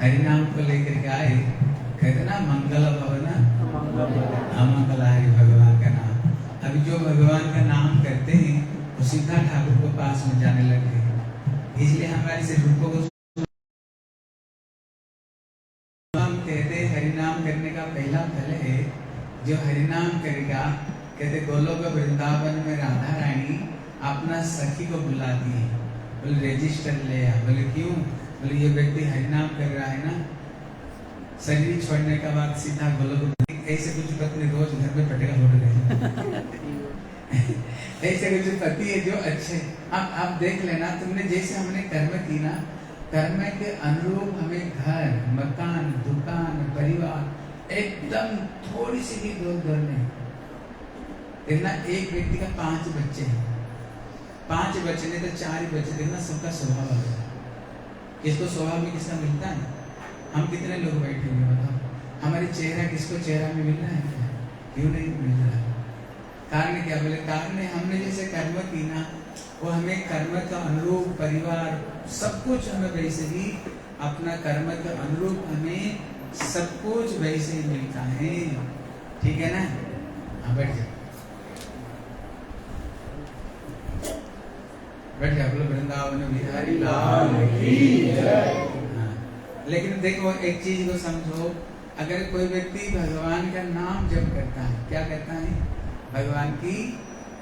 हरि नाम को लेकर के आए, कहते ना मंगल भवन अमंगलाय भगवान का नाम। अभी जो भगवान का नाम करते हैं वो सीधा ठाकुर को पास में जाने लगे। इसलिए हमारे से रूपों को हम कहते हरि नाम करने का पहला फल है जो हरि नाम करेगा। कहते गोलोक वृंदावन में राधा रानी अपना सखी को बुलाती है, बोले रजिस्टर ले आ। बोले क्यों? बोले ये व्यक्ति हरि नाम कर रहा है ना, शरीर छोड़ने का बाद सीधा गोलोक। ऐसे कुछ पत्नी रोज घर में पटेगा फोड़ रहे ऐसे कुछ पति है जो अच्छे। अब आप देख लेना, तुमने जैसे हमने कर्म की ना, कर्म के अनुरूप हमें घर, मकान, दुकान, परिवार एकदम थोड़ी सी भी दूर नहीं। देखना एक व्यक्ति का 5 बच्चे हैं, 5 बच्चे नहीं तो 4 ही बच्चे। देखना सबका स्वभाव अलग है। किसको स्वभाव में किसका मिलता है? हम कितने लोग बैठे हुए बताओ, हमारे चेहरा किसको चेहरा में मिल रहा है क्या? क्यों नहीं मिल रहा? कारण क्या? बोले कारण हमने जैसे कर्म की ना, वो हमें कर्म का अनुरूप परिवार सब कुछ हमें वैसे ही, अपना कर्म के अनुरूप हमें सब कुछ वैसे ही मिलता है। ठीक है ना? हाँ बैठ जाओ, बैठ जाओ। बोलो वृंदावन बिहारी लाल की जय। लेकिन देखो एक चीज को समझो, अगर कोई व्यक्ति भगवान का नाम जप करता है, क्या करता है? भगवान की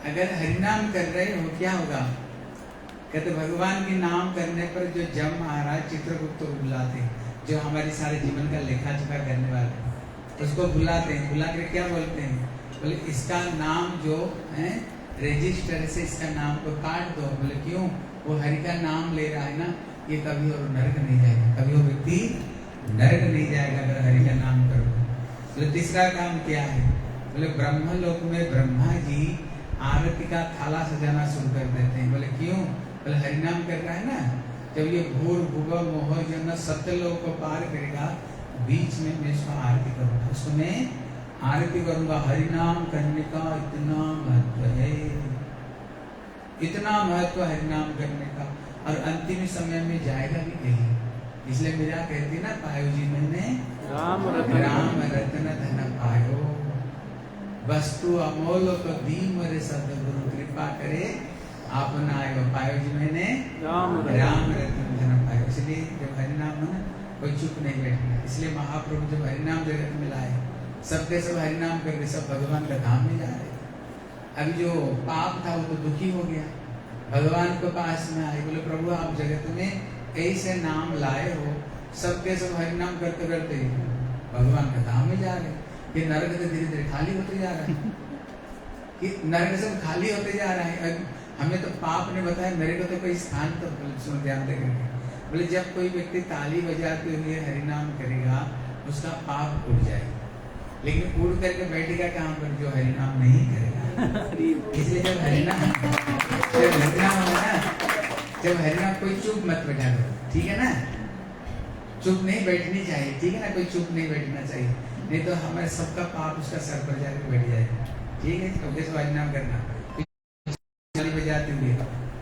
अगर हरिनाम कर रहे हो, क्या होगा? कहते भगवान के नाम करने पर जो जम महाराज चित्रगुप्त को बुलाते, जो हमारे सारे जीवन का लेखा जोखा करने वाले, उसको बुलाते हैं। बुला कर क्या बोलते हैं? बोले इसका नाम जो है रजिस्टर से इसका नाम को काट दो। बोले क्यों? वो हरि का नाम ले रहा है ना, ये कभी और नरक नहीं जाएगा, कभी वो व्यक्ति नरक नहीं जाएगा अगर हरि का नाम करो। बोले तीसरा काम क्या है? बोले ब्रह्मलोक में ब्रह्मा जी आरती का थाला सजाना शुरू कर देते हैं। बोले क्यों? बोले हरिनाम कर रहा है ना, जब ये भूर भुवा मोह जन सत्य लोक को पार करेगा, बीच में मैं इसको आरती करूंगा, उसको मैं आरती करूंगा। हरिनाम करने का इतना महत्व है, इतना महत्व हरिनाम करने का, और अंतिम समय में जाएगा भी कहीं। इसलिए मीरा कहती ना, पायो जी मैंने राम रत्न धन पायो, वस्तु अमोल तो दीन मरे सदगुरु कृपा करे अपनायो। पायो जी मैंने राम रत्न धन पायो। इसलिए जब हरिनाम ना कोई चुप नहीं बैठना। इसलिए महाप्रभु जब हरिनाम जगत में लाए, सबके सब हरिनाम करके सब भगवान का धाम में जा रहे। अभी जो पाप था वो तो दुखी हो गया, भगवान के पास में आए, बोले प्रभु आप जगत में ऐसे नाम लाए हो, सबके सब हरिनाम करते करते भगवान का धाम में जा रहे। कि नरक तो धीरे धीरे खाली होते जा रहा है, कि नरक सब खाली होते जा रहा है। हमें तो पाप ने बताया मेरे को तो कोई स्थान तो सुन ध्यान देकर, बोले जब कोई व्यक्ति ताली बजाते हुए हरिनाम करेगा उसका पाप उड़ जाएगा, लेकिन उड़ करके बैठेगा कहाँ पर? जो हरिनाम नहीं करेगा। इसलिए जब हरिनाम होगा ना, जब हरिनाम कोई चुप मत बैठा करो, ठीक है ना? चुप नहीं बैठनी चाहिए, ठीक है ना? कोई चुप नहीं बैठना चाहिए, नहीं तो हमारे सबका पाप उसका सर पर जाकर बैठ जाएगा। ठीक है? तो कैसे हरिनाम करना? ताली बजाते हुए,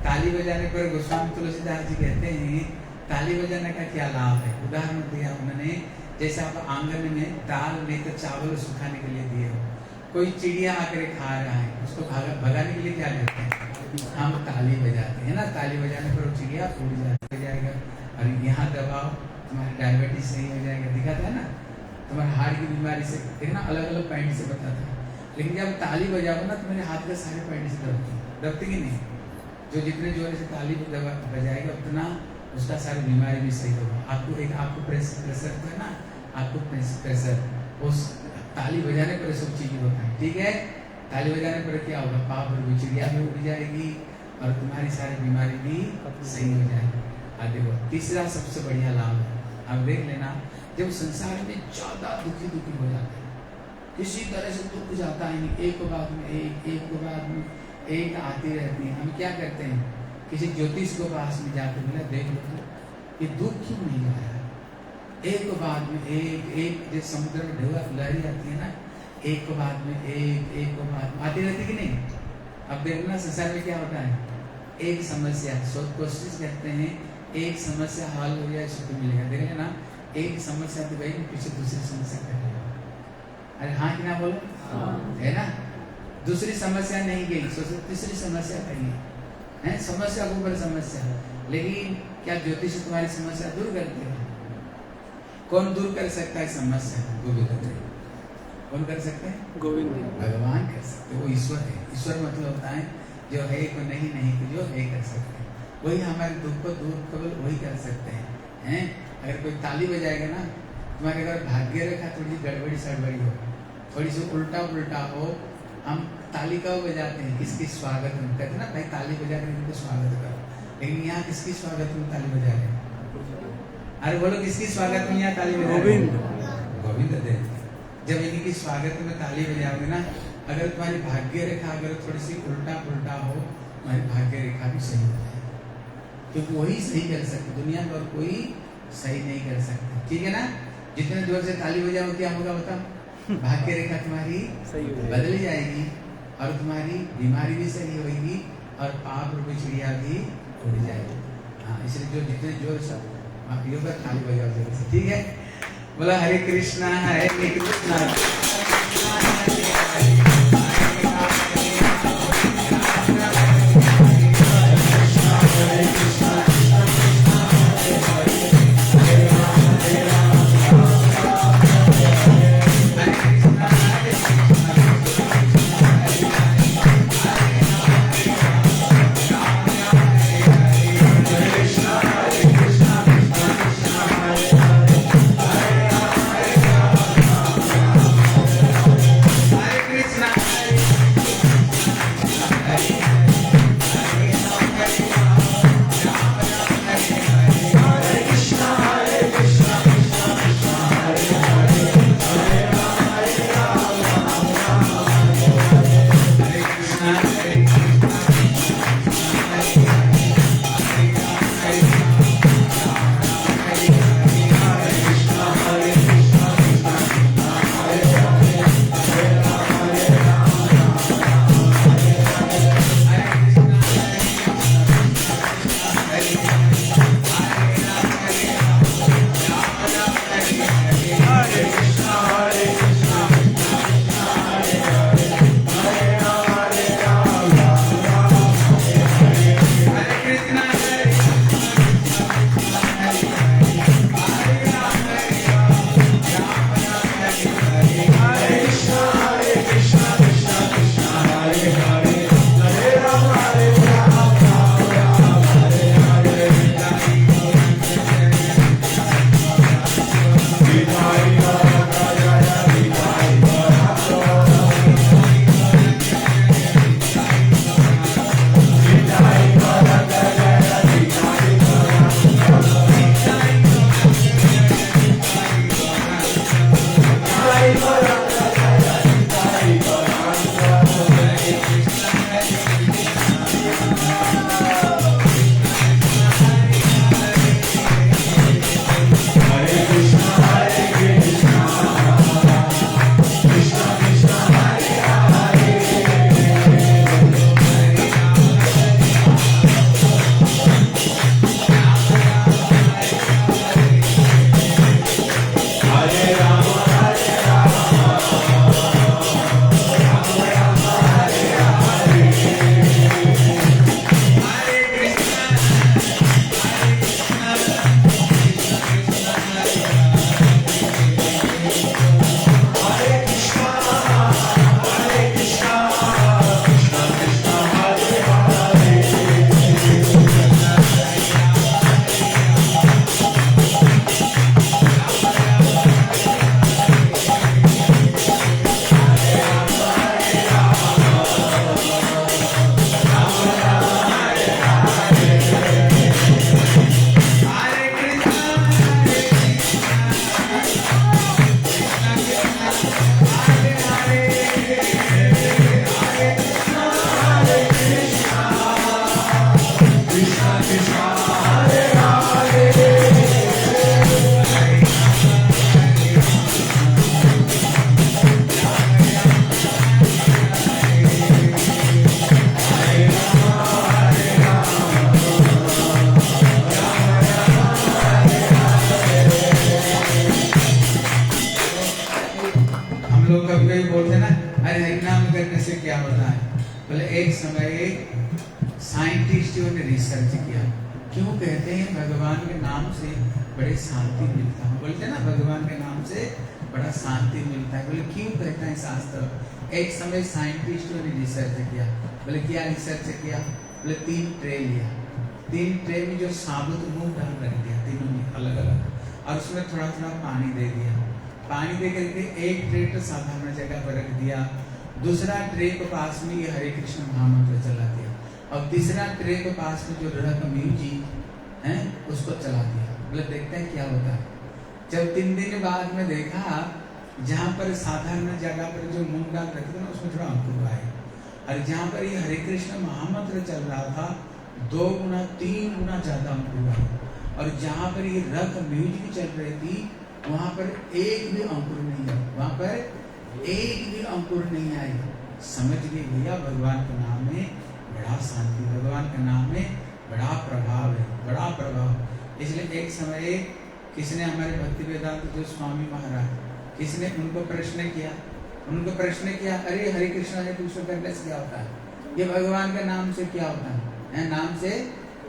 ताली बजाने पर गोस्वामी तुलसीदास जी कहते हैं ताली बजाने का क्या लाभ है। उदाहरण दिया उन्होंने, जैसे आप आंगन में दाल नहीं तो चावल सुखाने के लिए दिए हो, कोई चिड़िया आकर खा रहा है, उसको भगाने के लिए क्या करते हैं? हम ताली बजाते हैं ना। ताली बजाने पर वो चिड़िया उड़ जाएगा। और यहाँ दबाओ तुम्हारी डायबिटीज सही हो जाएगा, दिखाता है ना? तुम्हारे हार्ट की बीमारी से देखना अलग अलग पॉइंट से बताता है। लेकिन जब ताली बजाओ ना, तुम्हारे हाथ के सारे पॉइंट से दबती कि नहीं? जो जितने जोर से ताली बजाएगा उतना उसका सारी बीमारी भी सही होगा। आपको प्रेशर तो है ना, आपको प्रेशर उस ताली बजाने पर सब चीजें होता है। ठीक है? ताली बजाने पर क्या होगा? पाप और चिड़िया भी उड़ जाएगी और तुम्हारी सारी बीमारी भी सही हो जाएगी। देखो तीसरा सबसे बढ़िया लाभ है, आप देख लेना, जब संसार में ज्यादा दुखी हो जाते हैं, किसी तरह से दुख जाता है नहीं, एक के बाद में एक के बाद में एक आती रहती है, हम क्या करते हैं? किसी ज्योतिष को पास में जाकर बोला देख लो तो ये दुख क्यों नहीं आ रहा? एक के बाद में एक जैसे समुद्र में लहरी आती है ना, एक के बाद में एक के बाद में आती रहती कि नहीं? अब देखना संसार में क्या होता है, एक समस्या सोच कोशिश करते हैं, एक समस्या हल हो जाए सुख मिलेगा। देख लेना एक समस्या तो गई, पीछे दूसरी समस्या कर रही हो। अरे हाँ कि ना बोलो, है ना? दूसरी समस्या नहीं गई, सोचो तीसरी समस्या कही है, समस्या के ऊपर समस्या। लेकिन क्या ज्योतिष तुम्हारी समस्या दूर करते हैं? कौन दूर कर सकता है समस्या? गोविंद। कौन कर सकते हैं? गोविंद, भगवान कर सकते हैं। वो ईश्वर है। ईश्वर मतलब होता है जो है को नहीं, नहीं को जो है कर सकते हैं। वही हमारे दुख को दूर केवल वही कर सकते हैं। अगर कोई ताली बजाएगा ना, तुम्हारे अगर भाग्य रेखा थोड़ी गड़बड़ी सड़बड़ी हो, थोड़ी सी उल्टा पुल्टा हो, हम ताली कब बजाते हैं? किसकी स्वागत में कहते हैं ना, भाई ताली बजा कर इनको स्वागत करो। लेकिन यहाँ किसकी स्वागत में ताली बजा रहे हैं? अरे बोलो, किसकी स्वागत में यहाँ ताली बजा रहे हैं? गोविंद देव। जब इनकी स्वागत में ताली बजाओगे ना, अगर तुम्हारी भाग्य रेखा अगर थोड़ी सी उल्टा पुल्टा हो, तुम्हारी भाग्य रेखा भी सही हो जाए, क्योंकि वही सही कर सकते, दुनिया में और कोई सही नहीं कर सकता। ठीक है ना? जितने जोर से ताली बजाओ क्या होगा बताओ? भाग्य रेखा तुम्हारी सही बदल जाएगी और तुम्हारी बीमारी भी सही होगी और पाप रूपी चिड़िया भी उड़ जाएगी। हाँ, इसलिए जो जितने जोर से आप योगा ताली बजाओ जोर से। ठीक है? बोला हरे कृष्णा हरे कृष्णा बोलते ना, अरे हरिनाम करने से क्या होता है? बोले एक समय साइंटिस्टों ने रिसर्च किया, क्यों कहते हैं भगवान के नाम से बड़े शांति मिलता है। बोलते ना भगवान के नाम से बड़ा शांति मिलता है। बोले क्यों कहता है शास्त्र? एक समय साइंटिस्टों ने रिसर्च किया। बोले क्या रिसर्च किया? बोले 3 ट्रे लिया, 3 ट्रे में जो साबुत मूंग दाल रख दिया, तीनों में अलग अलग, और उसमें थोड़ा थोड़ा पानी दे दिया। पानी दे करके एक ट्रे तो साधारण जगह पर रख दिया, दूसरा ट्रे के पास में ये हरे कृष्ण महामंत्र चला दिया, और तीसरा ट्रे के पास में जो रक म्यूजिक है उसको चला दिया। बोले देखते हैं क्या होता है। जब 3 दिन बाद में देखा, जहाँ पर साधारण जगह पर जो मूंग दाल रखी थी ना उसमें थोड़ा अंकुर आए, और जहाँ पर ये हरे कृष्ण महामंत्र चल रहा था 2 गुना 3 गुना ज्यादा अंकुर आए, और जहाँ पर ये रक म्यूजिक चल रही थी वहाँ पर एक भी अंकुर नहीं है, वहाँ पर एक भी अंकुर नहीं आई। समझ गए भैया भगवान के नाम में बड़ा शांति, भगवान के नाम में बड़ा प्रभाव है, बड़ा प्रभाव। इसलिए एक समय किसने हमारे भक्ति वेदांत जो स्वामी महाराज, किसने उनको प्रश्न किया, अरे हरे कृष्ण हरे कृष्ण करने से क्या होता है? ये भगवान के नाम से क्या होता है? नाम से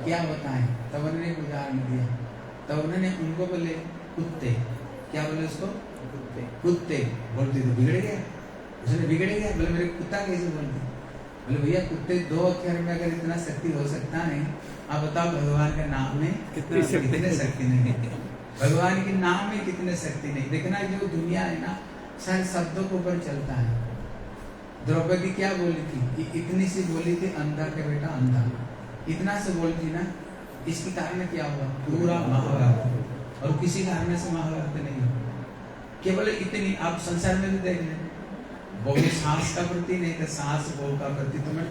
क्या होता है? तब उन्होंने एक उदाहरण दिया। तब उन्होंने उनको बोले कुत्ते, क्या बोले उसको? कुत्ते बोलते तो बिगड़ गया, उसने बिगड़ गया। बोले मेरे कुत्ता कैसे बोलते? बोले भैया कुत्ते 2 अक्षर में अगर इतना शक्ति हो सकता है, आप बताओ भगवान के नाम में कितने शक्ति नहीं है? भगवान के नाम में कितने शक्ति नहीं। देखना जो दुनिया है ना सारे शब्दों के ऊपर चलता है। द्रौपदी क्या बोली थी? इतनी सी बोली थी, अंधा के बेटा अंधा, इतना से बोलती ना, इसके कारण क्या हुआ? पूरा महाभारत, और किसी कारण से महाभारत नहीं हुआ, केवल इतनी। आप संसार में भी देख लें, बहू सास का प्रति नहीं तो सास बहू का प्रति, तुम्हें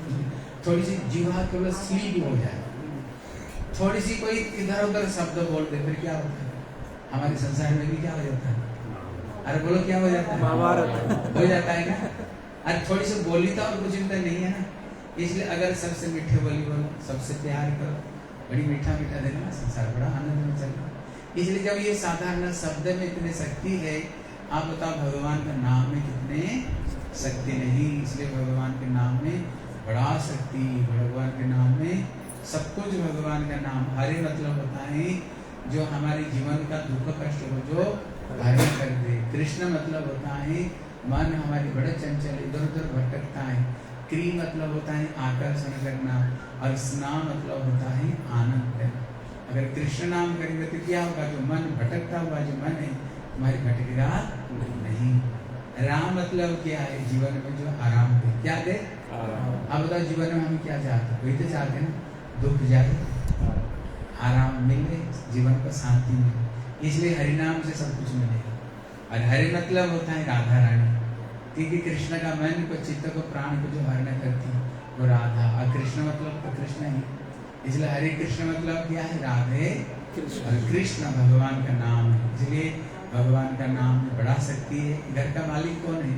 थोड़ी सी जीवा केवल स्लीप हो जाए, थोड़ी सी कोई इधर उधर शब्द बोल दे, फिर क्या होता है? हमारे संसार में भी क्या हो जाता है? अरे बोलो क्या हो जाता है? महाभारत हो जाता है ना। अरे थोड़ी सी बोली तो और कुछ तो नहीं है ना। इसलिए अगर सबसे मीठे बोली बोलो, सबसे प्यार करो, बड़ी मीठा मीठा देना, संसार बड़ा आनंद में चलेगा। इसलिए जब ये साधारण शब्द में इतनी शक्ति है, आप बताओ भगवान के नाम में कितने शक्ति नहीं। इसलिए भगवान के नाम में बड़ा शक्ति, भगवान के नाम में सब कुछ। भगवान का नाम हरे मतलब होता है जो हमारे जीवन का दुख कष्ट को जो हरण कर दे। कृष्ण मतलब होता है मन हमारी बड़े चंचल इधर उधर भटकता है। क्री मतलब होता है आकर्षण करना, और स्ना मतलब होता है आनंद करना। अगर कृष्ण नाम करेंगे तो क्या होगा? जो मन भटकता हुआ जो मन है तुम्हारी भटकेगा नहीं। राम मतलब क्या है? जीवन में जो आराम दे, क्या दे? अब बताओ जीवन में हम क्या चाहते हैं? वही तो चाहते हैं ना, दुख जाए, आराम मिले, जीवन को शांति मिले। इसलिए हरिनाम से सब कुछ मिलेगा। और हरि मतलब होता है राधा रानी, क्योंकि कृष्ण का मन को चित्त को प्राण को जो हरण करती है वो राधा, और कृष्ण मतलब तो कृष्ण ही। इसलिए हरे कृष्ण मतलब क्या है? राधे और कृष्ण भगवान का नाम है। इसलिए भगवान का नाम में बड़ा शक्ति है। घर का मालिक कौन है?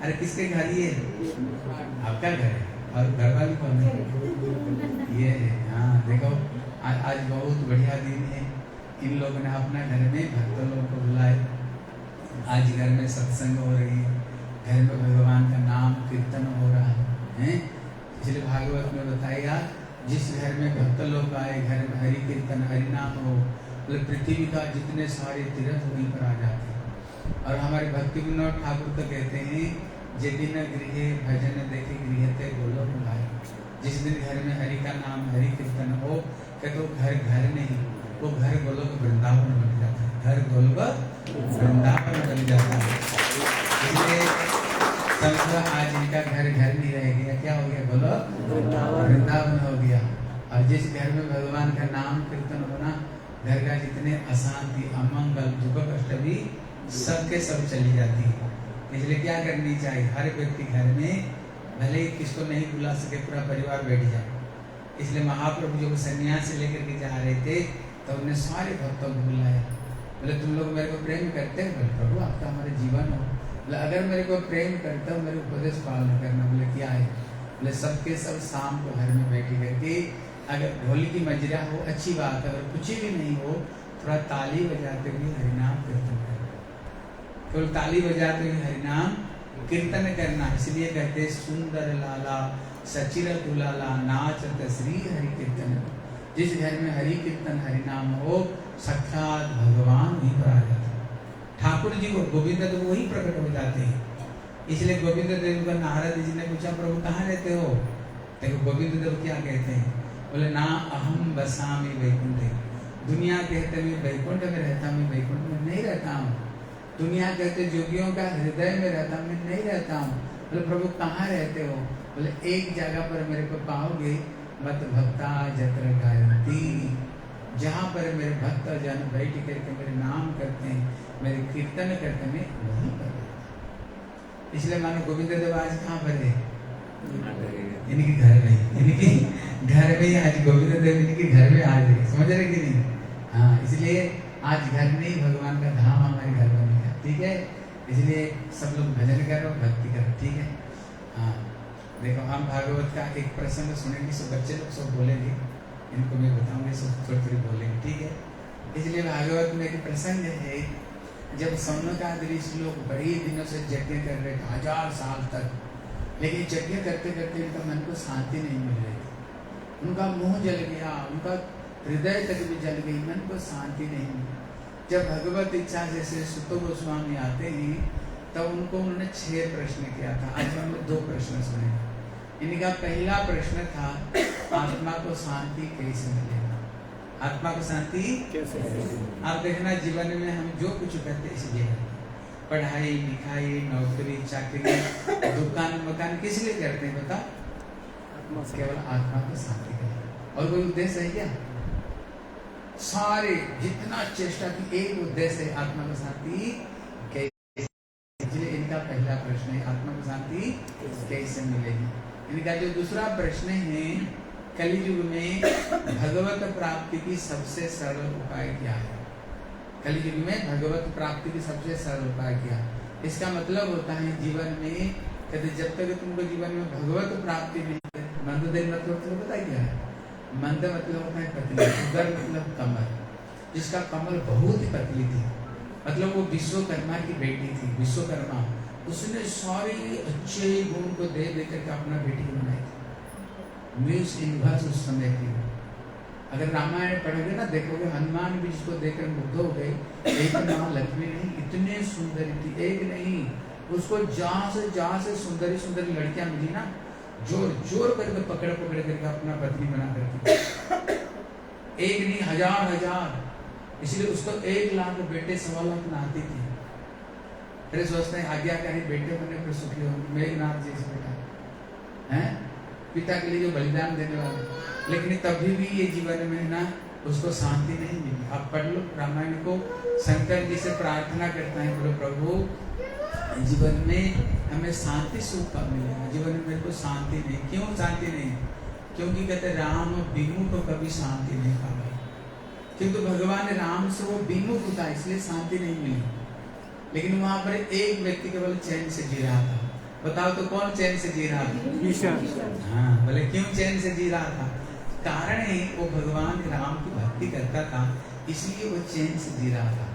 अरे किसके घर? ये आपका घर है। और घर वाली कौन है? ये है। हाँ देखो आज बहुत बढ़िया दिन है। इन लोगों ने अपना घर में भक्तों लोगों को बुलाए, आज घर में सत्संग हो रही है, घर में भगवान का नाम कीर्तन हो रहा है। इसलिए भागवत में बताया जिस घर में भक्त लोग आए, घर में हरि कीर्तन हरि नाम हो, मतलब पृथ्वी का जितने सारे तीर्थ वहीं पर आ जाते हैं। और हमारे भक्ति विनोद ठाकुर तो कहते हैं जिदिन गृह भजन देखे गृह ते गोलोक भाई। जिस दिन घर में हरि का नाम हरि कीर्तन हो, कहते वो घर नहीं, वो घर गोलोक वृंदावन बन जाता है। घर गोलोक वृंदावन बन जाता है। इसलिए समझो आज इनका घर नहीं रह गया, क्या हो गया? गोलोक वृंदावन हो गया। और जिस घर में भगवान का नाम कीर्तन होना, घर का जितने अशांति अमंगल दुख कष्ट भी सबके सब चली जाती है। इसलिए क्या करनी चाहिए? हर व्यक्ति घर में भले ही किसको नहीं बुला सके, पूरा परिवार बैठ जाए। इसलिए महाप्रभु जो सन्यास लेकर के जा रहे थे तो उन्हें सारे भक्तों को बुलाया। बोले तुम लोग मेरे को प्रेम करते हैं? बोले प्रभु आप तो हमारे जीवन हो। बोले अगर मेरे को प्रेम करते हो मेरे उपदेश पालन करना। बोले क्या है? बोले सबके सब शाम को घर में बैठी करके अगर ढोली की मजरा हो अच्छी बात है, अगर कुछ भी नहीं हो थोड़ा ताली बजाते हुए हरिनाम कीर्तन करो। केवल ताली बजाते हुए हरिनाम कीर्तन करना, इसलिए कहते सुंदर लाला सचिर दुलाला नाचत श्री हरि कीर्तन। जिस घर में हरि कीर्तन हरि नाम हो, साक्षात भगवान वहीं पर आ जाते हैं। ठाकुर जी को गोविंद तो वही प्रकट हो जाते हैं। इसलिए गोविंद देव का नारद जी ने पूछा प्रभु कहाँ रहते हो? देखो गोविंद देव क्या कहते हैं, बोले ना अहम बसामि वैकुंठे। दुनिया कहते मैं वैकुंठ में रहता, मैं वैकुंठ में नहीं रहता हूँ। दुनिया कहते जोगियों का हृदय में रहता, मैं नहीं रहता हूँ। बोले प्रभु कहाँ रहते हो? बोले एक जगह पर मेरे को पाओगे, मत भक्ता जत्र गायन्ति, जहाँ पर मेरे भक्त जन बैठ करके मेरे नाम करते हैं, मेरे कीर्तन करते हैं, वहीं पर। इसलिए मानो गोविंद देव आज कहाँ पर है? इनके घर में, इनके घर में आज गोविंद देव इनके घर में आज है। समझ रहे कि नहीं? हाँ, इसलिए आज घर में ही भगवान का धाम हमारे घर बन गया। ठीक है, इसलिए सब लोग भजन करो, भक्ति करो। ठीक है, हाँ। देखो हम भागवत का एक प्रसंग सुनेंगे, सब बच्चे लोग सब बोलेंगे, इनको मैं बताऊंगी, सब थोड़ी थोड़ी बोलेंगे। ठीक है, इसलिए भागवत में एक प्रसंग है, जब सौनकादि ऋषि लोग बड़े दिनों से यज्ञ कर रहे थे, 1000 साल तक, लेकिन यज्ञ करते करते उनका मन को शांति नहीं मिल रही थी। उनका मुंह जल गया, उनका हृदय तक भी जल गई, मन को शांति नहीं मिली। जब भगवत इच्छा से सुतो गोस्वामी आते हैं, तब उनको उन्होंने 6 प्रश्न किया था। आज हमने 2 प्रश्न सुने। इनका पहला प्रश्न था, आत्मा को शांति कैसे मिलेगा? आत्मा को शांति कैसे? आप देखना जीवन में हम जो कुछ करते हैं इसलिए करते हैं। पढ़ाई लिखाई, नौकरी चाकरी, दुकान मकान किस लिए करते हैं बता? केवल आत्मा को शांति के लिए। और कोई उद्देश्य है क्या? सारे जितना चेष्टा की एक उद्देश्य है, आत्मा को शांति कैसे। इसलिए इनका पहला प्रश्न है, आत्मा को शांति कैसे मिलेगी। इनका जो दूसरा प्रश्न है, कलियुग में भगवत प्राप्ति की सबसे सरल उपाय क्या है? कलियुग में भगवत प्राप्ति की सबसे सरल उपाय क्या? इसका मतलब होता है जीवन में, कहते जब तक तुमको जीवन में भगवत प्राप्ति नहीं, मंदोदय मतलब तुमको पता है क्या है? मंद मतलब होता है पतली, उदर मतलब कमर, जिसका कमर बहुत ही पतली थी, मतलब वो विश्वकर्मा की बेटी थी। विश्वकर्मा उसने सारे अच्छे गुण को दे करके अपना बेटी बनाई थी। म्यूस इनवर्स उस समय की। अगर रामायण पढ़ोगे ना, देखोगे हनुमान भी जिसको देखकर मुग्ध हो गए। एक माँ लक्ष्मी नहीं, इतने सुंदर थी, एक नहीं, उसको जहाँ से सुंदरी सुंदरी लड़कियां मिली ना, जोर जोर करके पकड़ करके अपना पत्नी बना करके, एक नहीं हजार। इसलिए उसको 1 लाख बेटे 1.25 लाख नाती थी। फिर सोचते हैं आज्ञा कहीं बेटे बने पर सुखी हो, मेघनाथ जी से बेटा है, पिता के लिए जो बलिदान देने वाले। लेकिन तभी भी ये जीवन में ना उसको शांति नहीं मिली। आप पढ़ लो रामायण को, शंकर जी से प्रार्थना करता है, बोलो प्रभु जीवन में हमें शांति सुख कब मिलेगा? जीवन में मेरे को शांति नहीं। क्यों शांति नहीं? क्योंकि कहते राम विमुख को कभी शांति नहीं पाए, क्योंकि भगवान राम से वो विमुख था, इसलिए शांति नहीं मिली। लेकिन वहां पर एक व्यक्ति केवल चैन से जी रहा था। बताओ तो कौन चैन से जी रहा था? हाँ, बोले क्यों चैन से जी रहा था? कारण है वो भगवान राम की भक्ति करता था, इसलिए वो चैन से जी रहा था।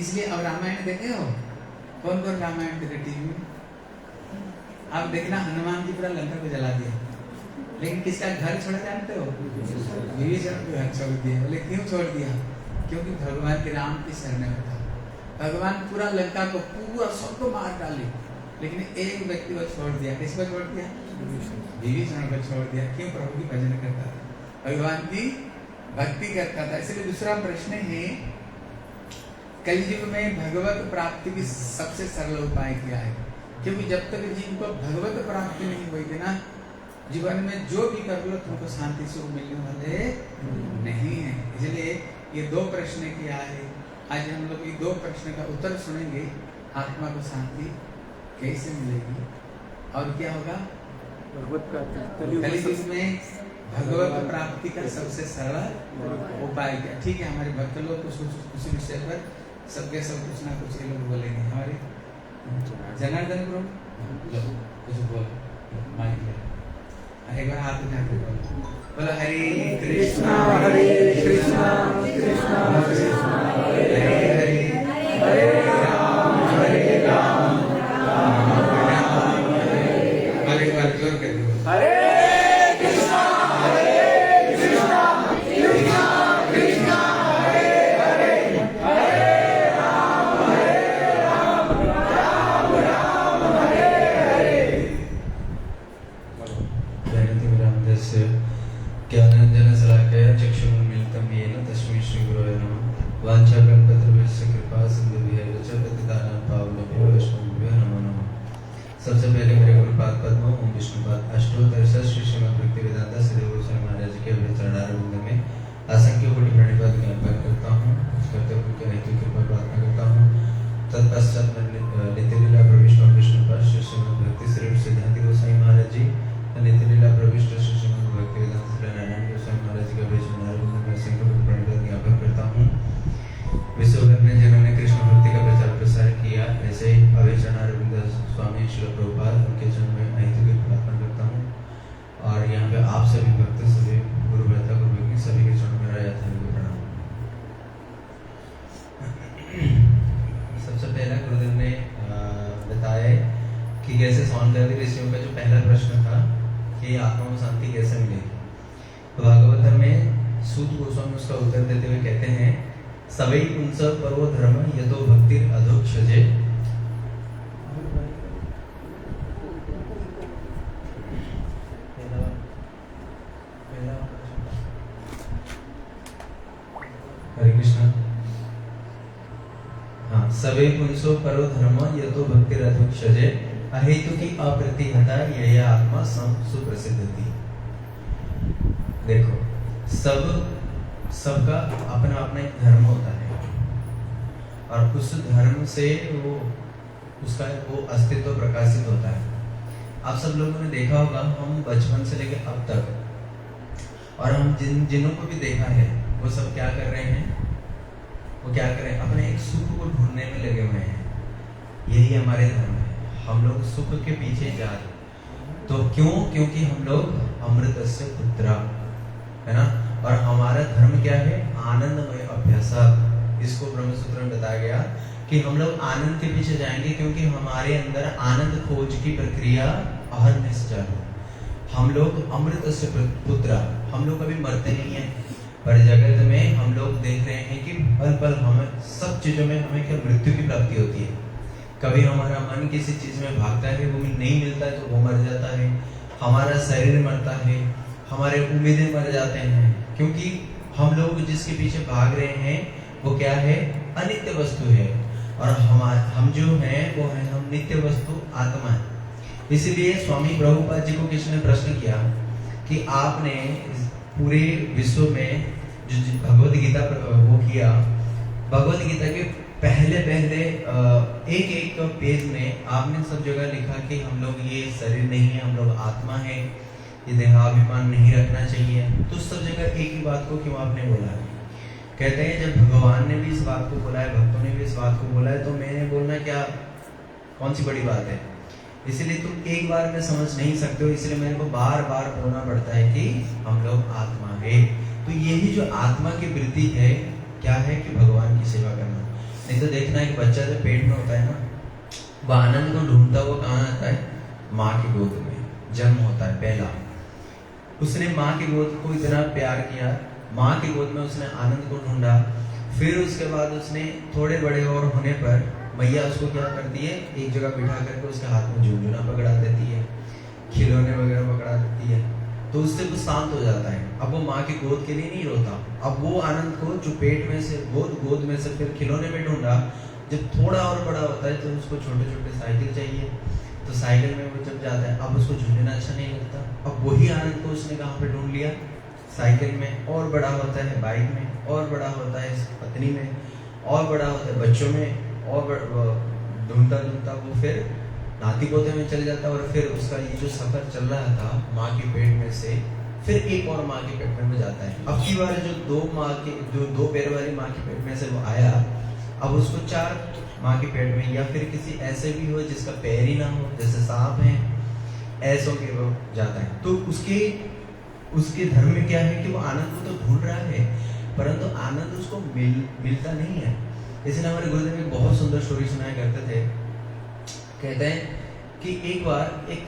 इसलिए अब रामायण देखे हो? कौन कौन रामायण देखे टीवी में? आप देखना हनुमान जी पूरा लंका को जला दिया, लेकिन किसका घर छोड़ा जानते हो? विभीषण का घर छोड़ दिया। बोले क्यों छोड़ दिया? क्योंकि भगवान के राम की शरण में था। भगवान पूरा लंका को पूरा सबको मार डाले, लेकिन एक व्यक्ति को छोड़ दिया। किसको छोड़ दिया? विभीषण को छोड़ दिया। क्यों? प्रभु की भजन करता था, भगवान की भक्ति करता था। इसलिए दूसरा प्रश्न है, कलयुग में भगवत प्राप्ति की सबसे सरल उपाय क्या है? क्योंकि जब तक जीव को भगवत प्राप्ति नहीं होगी ना, जीवन में जो भी कर लो तुमको शांति सुख मिलने वाले नहीं है। इसलिए ये 2 प्रश्न किया है। आज हम लोग ये 2 प्रश्न का उत्तर सुनेंगे। आत्मा को शांति कैसे मिलेगी और क्या होगा? भगवत प्राप्ति कलयुग में भगवत प्राप्ति का सबसे सरल उपाय क्या? ठीक है, हमारे भक्त लोग कुछ विषय पर सबके सब कुछ ना कुछ ये लोग बोलेंगे। हमारे जनार्दन प्रभु कुछ बोलो, माइक ले, एक बार हाथ उठा के बोलो हरे कृष्णा कृष्णा कृष्णा हरे हरे, हरे राम राम राम ज्ञानाञ्जनशलाकया चक्षुरुन्मीलितं येन तस्मै श्रीगुरवे नमः। वाञ्छाकल्पतरुभ्यश्च कृपासिन्धुभ्यः च पतितानां पावनेभ्यो वैष्णवेभ्यो नमो नमः। सबसे पहले मेरे गुरुपाद पद्म ओम विष्णुपाद अष्टोत्तर श्री श्रीमद् भक्तिवेदांत श्री गोस्वामी महाराज के चरणारविंद में असंख्य कोटि प्रणिपात ज्ञापन करता हूँ। कर्तव्य के हेतु कृपा प्रार्थना करता हूँ। तत्पश्चात नित्य लीला प्रविष्ट विष्णुपाद श्री श्रीमद् भक्ति श्री सिद्धांत गोस्वामी महाराज जी, नित्य लीला प्रविष्ट श्री श्रीमद् भक्ति वेदांत श्री नारायण गोस्वामी महाराज जी के चरणारविंद में असंख्य कोटि प्रणिपात ज्ञापन करता हूँ। विश्व भर में जिन्होंने कृष्ण भक्ति का प्रचार प्रसार किया, ऐसे ही अभय चरणारविंद स्वामी श्री प्रभुपाद उनके चरण में अहित की प्रार्थना करता हूँ। और यहाँ पे आप सभी भक्त, सभी गुरु भ्राता गुरु भगिनी सभी के चरण में मेरा यथायोग्य प्रणाम। सबसे पहला गुरुदेव ने बताया कि कैसे सौंदर्य ऋषियों का जो पहला प्रश्न था कि आत्मा को शांति कैसे मिलेगी, तो भागवत में सूत गोस्वामी उसका उत्तर देते हुए कहते हैं, सवै पुंस पर्वो धर्म यतो भक्तिर अधोक्षजे। हरे कृष्ण। हाँ, सवै पुंसो पर्वो धर्म यतो भक्तिर अधोक्षजे अहेतु की अप्रतिहता यह आत्मा सुप्रसिद्ध थी। देखो, सबका अपना अपना एक धर्म होता है और उस धर्म से उसका अस्तित्व प्रकाशित होता है। आप सब लोगों ने देखा होगा, हम बचपन से लेकर अब तक और हम जिन्हों को भी देखा है वो सब क्या कर रहे हैं, वो क्या कर रहे हैं, अपने एक सुख को ढूंढने में लगे हुए हैं। यही हमारे धर्म है, हम लोग सुख के पीछे जा रहे। तो क्यों? क्योंकि हम लोग अमृतस्य पुत्रा है ना। और हमारा धर्म क्या है? आनंदमय अभ्यास। इसको ब्रह्मसूत्र में बताया गया कि हम लोग आनंद के पीछे जाएंगे क्योंकि हमारे अंदर आनंद खोज की प्रक्रिया अहर्निश चालू। हम लोग अमृत से पुत्र, हम लोग कभी मरते नहीं है, पर जगत में हम लोग देख रहे हैं कि पल पल हमें सब चीजों में हमें क्या मृत्यु की प्राप्ति होती है। कभी हमारा मन किसी चीज में भागता है, वो नहीं मिलता है तो वो मर जाता है, हमारा शरीर मरता है, हमारे उम्मीदें मर जाते हैं, क्योंकि हम लोग जिसके पीछे भाग रहे हैं वो क्या है? अनित्य वस्तु है। और हम जो हैं वो है हम नित्य वस्तु आत्मा है। इसीलिए स्वामी प्रभुपाद जी को किसी ने प्रश्न किया कि आपने पूरे विश्व में जो भगवत गीता वो किया, भगवत गीता के पहले एक पेज में आपने सब जगह लिखा कि हम लोग ये शरीर नहीं है, हम लोग आत्मा है, ये देहाभिमान नहीं रखना चाहिए। तो सब जगह एक ही बात को क्यों आपने बोला है? कहते हैं जब भगवान ने भी इस बात को बोला है, भक्तों ने भी इस बात को बोला है, तो मैंने बोलना क्या कौन सी बड़ी बात है? इसलिए तुम एक बार में समझ नहीं सकते हो, इसलिए मेरे को बार बार बोलना पड़ता है कि हम लोग आत्मा है। तो यही जो आत्मा की वृत्ति है क्या है कि भगवान की सेवा करना। नहीं तो देखना एक बच्चा जब पेट में होता है ना, वह आनंद को ढूंढता हुआ कहाँ आता है? माँ की गोद में जन्म होता है पहला। उसने माँ की गोद को इतना प्यार किया, माँ की गोद में उसने आनंद को ढूंढा। फिर उसके बाद उसने थोड़े बड़े और होने पर मैया उसको क्या करती है? एक जगह बिठा करके उसके हाथ में झूलना पकड़ा देती है, खिलौने वगैरह पकड़ा देती है, तो उससे वो शांत हो जाता है। अब वो माँ की गोद के लिए नहीं रोता। अब वो आनंद को जो पेट में से गोद में से फिर खिलौने में ढूंढा, जब थोड़ा और बड़ा होता है तो उसको छोटे छोटे साइकिल चाहिए, तो साइकिल में वो जब जाता है अब उसको झूलना अच्छा नहीं लगता। अब वही आनंद को उसने कहाँ पे ढूंढ लिया? साइकिल में। और बड़ा होता है बाइक में, और बड़ा होता है पत्नी में, और बड़ा होता है बच्चों में, और ढूंढता ढूंढता वो फिर नाती पोते में चल जाता है। और फिर उसका ये जो सफर चल रहा था माँ के पेट में से, फिर एक और माँ के पेट में जाता है। अब की बार जो दो पैर वाली माँ के पेट में से वो आया, अब उसको 4 माँ के पेट में, या फिर किसी ऐसे भी हो जिसका पैर ही ना हो, जैसे सांप है, ऐसों के वो जाता है। तो उसके धर्म में क्या है कि वो आनंद को तो ढूंढ रहा है, परंतु आनंद उसको मिलता नहीं है। इसलिए हमारे गुरुदेव एक बहुत सुंदर स्टोरी सुनाया करते थे। कहते हैं कि एक बार एक